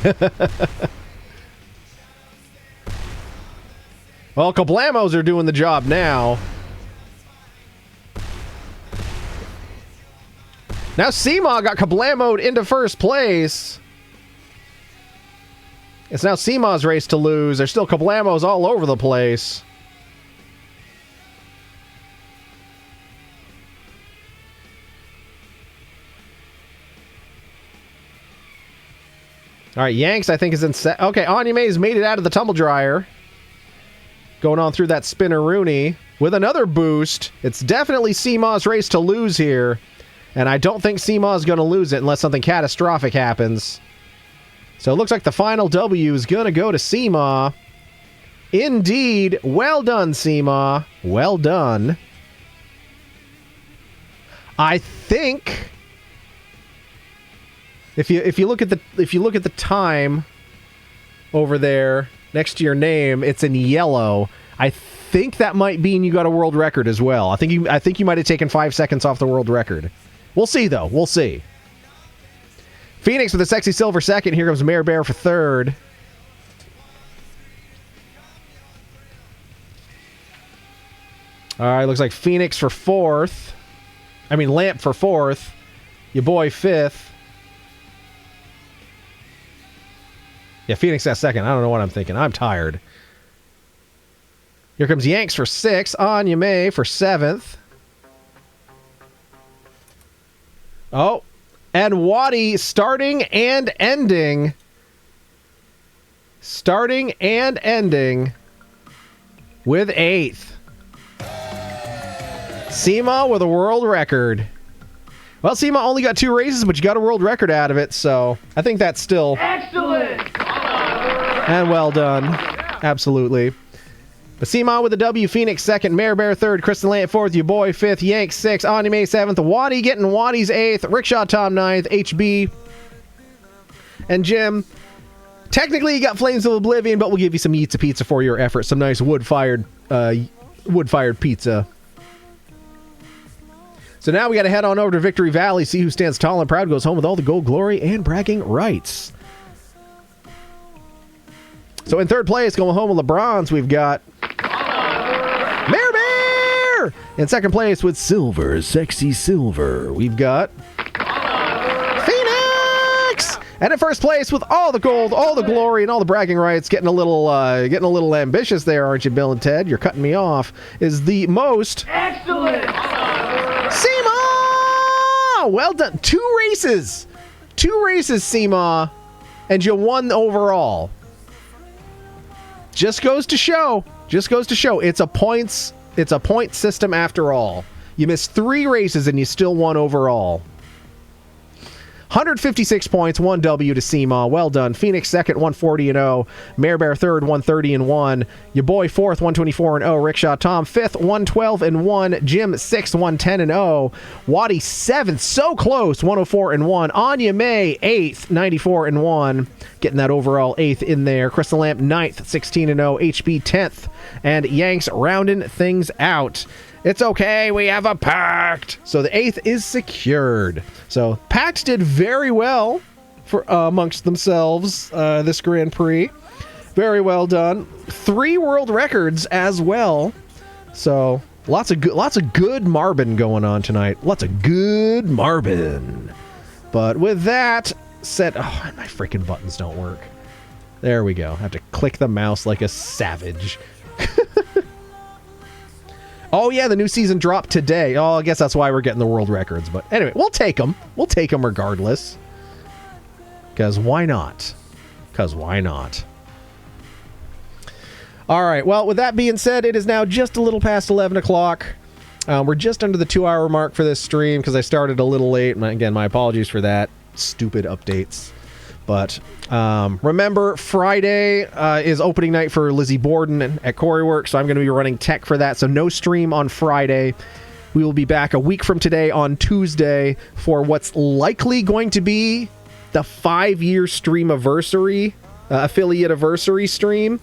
Well, kablamos are doing the job now. Now Seema got kablamoed into first place. It's now Seema's race to lose. There's still kablamos all over the place. All right, Yanks, I think, is in set. Okay, Anyume's made it out of the tumble dryer. Going on through that spinner-rooney with another boost. It's definitely Seema's race to lose here. And I don't think Seema's going to lose it unless something catastrophic happens. So it looks like the final W is going to go to Seema. Indeed. Well done, Seema. Well done. I think if you look at the time over there next to your name, it's in yellow. I think that might mean you got a world record as well. I think you might have taken 5 seconds off the world record. We'll see though. We'll see. Phoenix with a sexy silver second. Here comes Mare Bear for third. All right, looks like Phoenix for fourth. I mean, Lamp for fourth. Your boy fifth. Yeah, Phoenix at second. I don't know what I'm thinking. I'm tired. Here comes Yanks for sixth. Anya May for seventh. Oh. And Waddy starting and ending. Starting and ending with eighth. Seema with a world record. Well, Seema only got 2 races, but you got a world record out of it, so I think that's still... Excellent! And well done. Absolutely. But Seema with a W, Phoenix second, Mare Bear third, Kristen Lant fourth, your boy fifth, Yank sixth, Anime seventh, Waddy getting Waddy's eighth, Rickshaw Tom ninth, HB, and Jim. Technically, you got Flames of Oblivion, but we'll give you some Eats a Pizza for your effort. Some nice wood-fired pizza. So now we got to head on over to Victory Valley, see who stands tall and proud, goes home with all the gold, glory, and bragging rights. So in third place, going home with LeBron's, we've got Mare Bear! In second place with Silver, sexy silver. we've got Phoenix! And in first place with all the gold, all the glory, and all the bragging rights, getting a little ambitious there, aren't you, Bill and Ted? You're cutting me off. Is the most Excellent! Seema! Well done. 2 races, Seema, and you won overall. Just goes to show. It's a point system after all. You missed 3 races and you still won overall. 156 points, 1 W to Seema. Well done. Phoenix second, 140-0. Mare Bear third, 130-1. Your boy fourth, 124-0. Rickshaw Tom fifth, 112-1. Jim sixth, 110-0. Waddy seventh, so close, 104-1. Anya May eighth, 94-1. Getting that overall eighth in there. Crystal Lamp ninth, 16-0. HB 10th. And Yanks rounding things out. It's okay, we have a pact. So the 8th is secured. So Pact did very well for amongst themselves this Grand Prix. Very well done. 3 world records as well. So lots of good Marbin going on tonight. Lots of good Marbin. But with that said, oh, my freaking buttons don't work. There we go. I have to click the mouse like a savage. Oh, yeah, the new season dropped today. Oh, I guess that's why we're getting the world records. But anyway, we'll take them. We'll take them regardless. Because why not? Because why not? All right, well, with that being said, it is now just a little past 11 o'clock. We're just under the 2-hour mark for this stream because I started a little late. Again, my apologies for that. Stupid updates. But remember, Friday is opening night for Lizzie Borden at Quarryworks, so I'm going to be running tech for that. So no stream on Friday. We will be back a week from today on Tuesday for what's likely going to be the 5-year streamiversary, affiliate anniversary stream,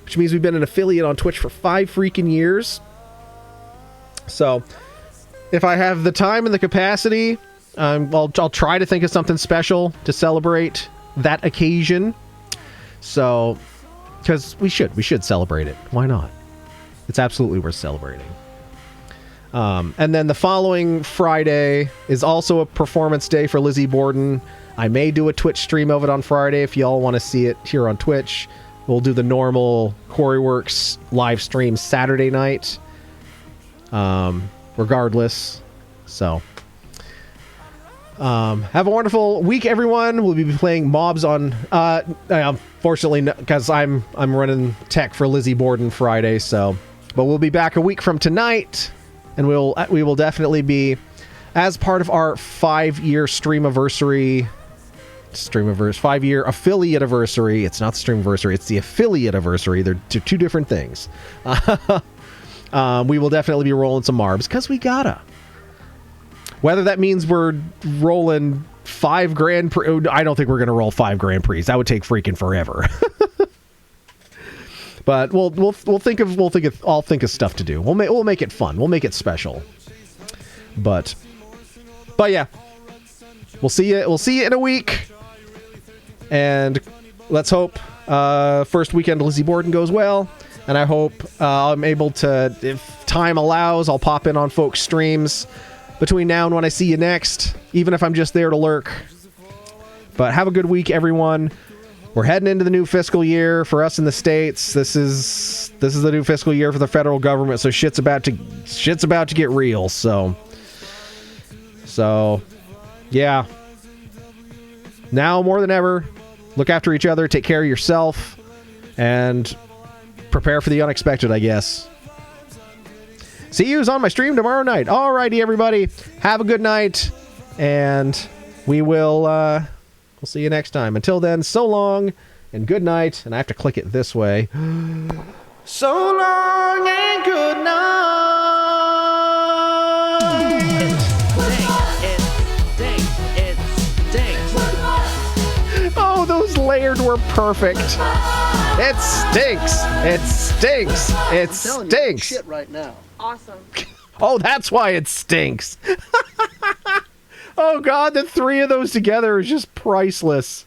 which means we've been an affiliate on Twitch for 5 freaking years. So if I have the time and the capacity, I'll try to think of something special to celebrate that occasion. So, because we should celebrate it. Why not? It's absolutely worth celebrating. And then the following Friday is also a performance day for Lizzie Borden. I may do a Twitch stream of it on Friday if y'all want to see it here on Twitch. We'll do the normal Quarryworks live stream Saturday night. Regardless. So, have a wonderful week, everyone. We'll be playing mobs on, unfortunately, because I'm running tech for Lizzie Borden Friday, so, but we'll be back a week from tonight, and we will definitely be, as part of our 5-year streamiversary, 5-year affiliate anniversary. It's not the streamiversary, it's the affiliate anniversary. They're two different things. We will definitely be rolling some marbs, because we gotta. Whether that means we're rolling 5 Grand Prix, I don't think we're going to roll 5 Grand Prix. That would take freaking forever. But we'll think of I'll think of stuff to do. We'll make it fun. We'll make it special. But yeah, we'll see you in a week. And let's hope first weekend of Lizzie Borden goes well. And I hope I'm able to, if time allows, I'll pop in on folks' streams between now and when I see you next, even if I'm just there to lurk. But have a good week, everyone. We're heading into the new fiscal year for us in the States. This is the new fiscal year for the federal government, so shit's about to get real. So yeah. Now more than ever, look after each other, take care of yourself, and prepare for the unexpected, I guess. See yous on my stream tomorrow night. Alrighty, everybody. Have a good night. And we'll see you next time. Until then, so long and good night. And I have to click it this way. So long and good night. It stinks. Oh, those layered were perfect. It stinks. It stinks. It stinks. Shit right now. Awesome. Oh, that's why it stinks. Oh, God, the 3 of those together is just priceless.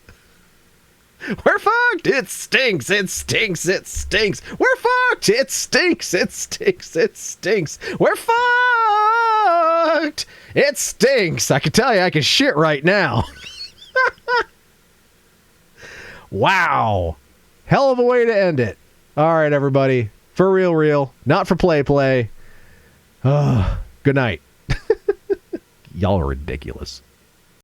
We're fucked. It stinks. It stinks. It stinks. We're fucked. It stinks. It stinks. It stinks. We're fucked. It stinks. I can tell you I can shit right now. Wow. Hell of a way to end it. All right, everybody. For real. Not for play. Good night. Y'all are ridiculous.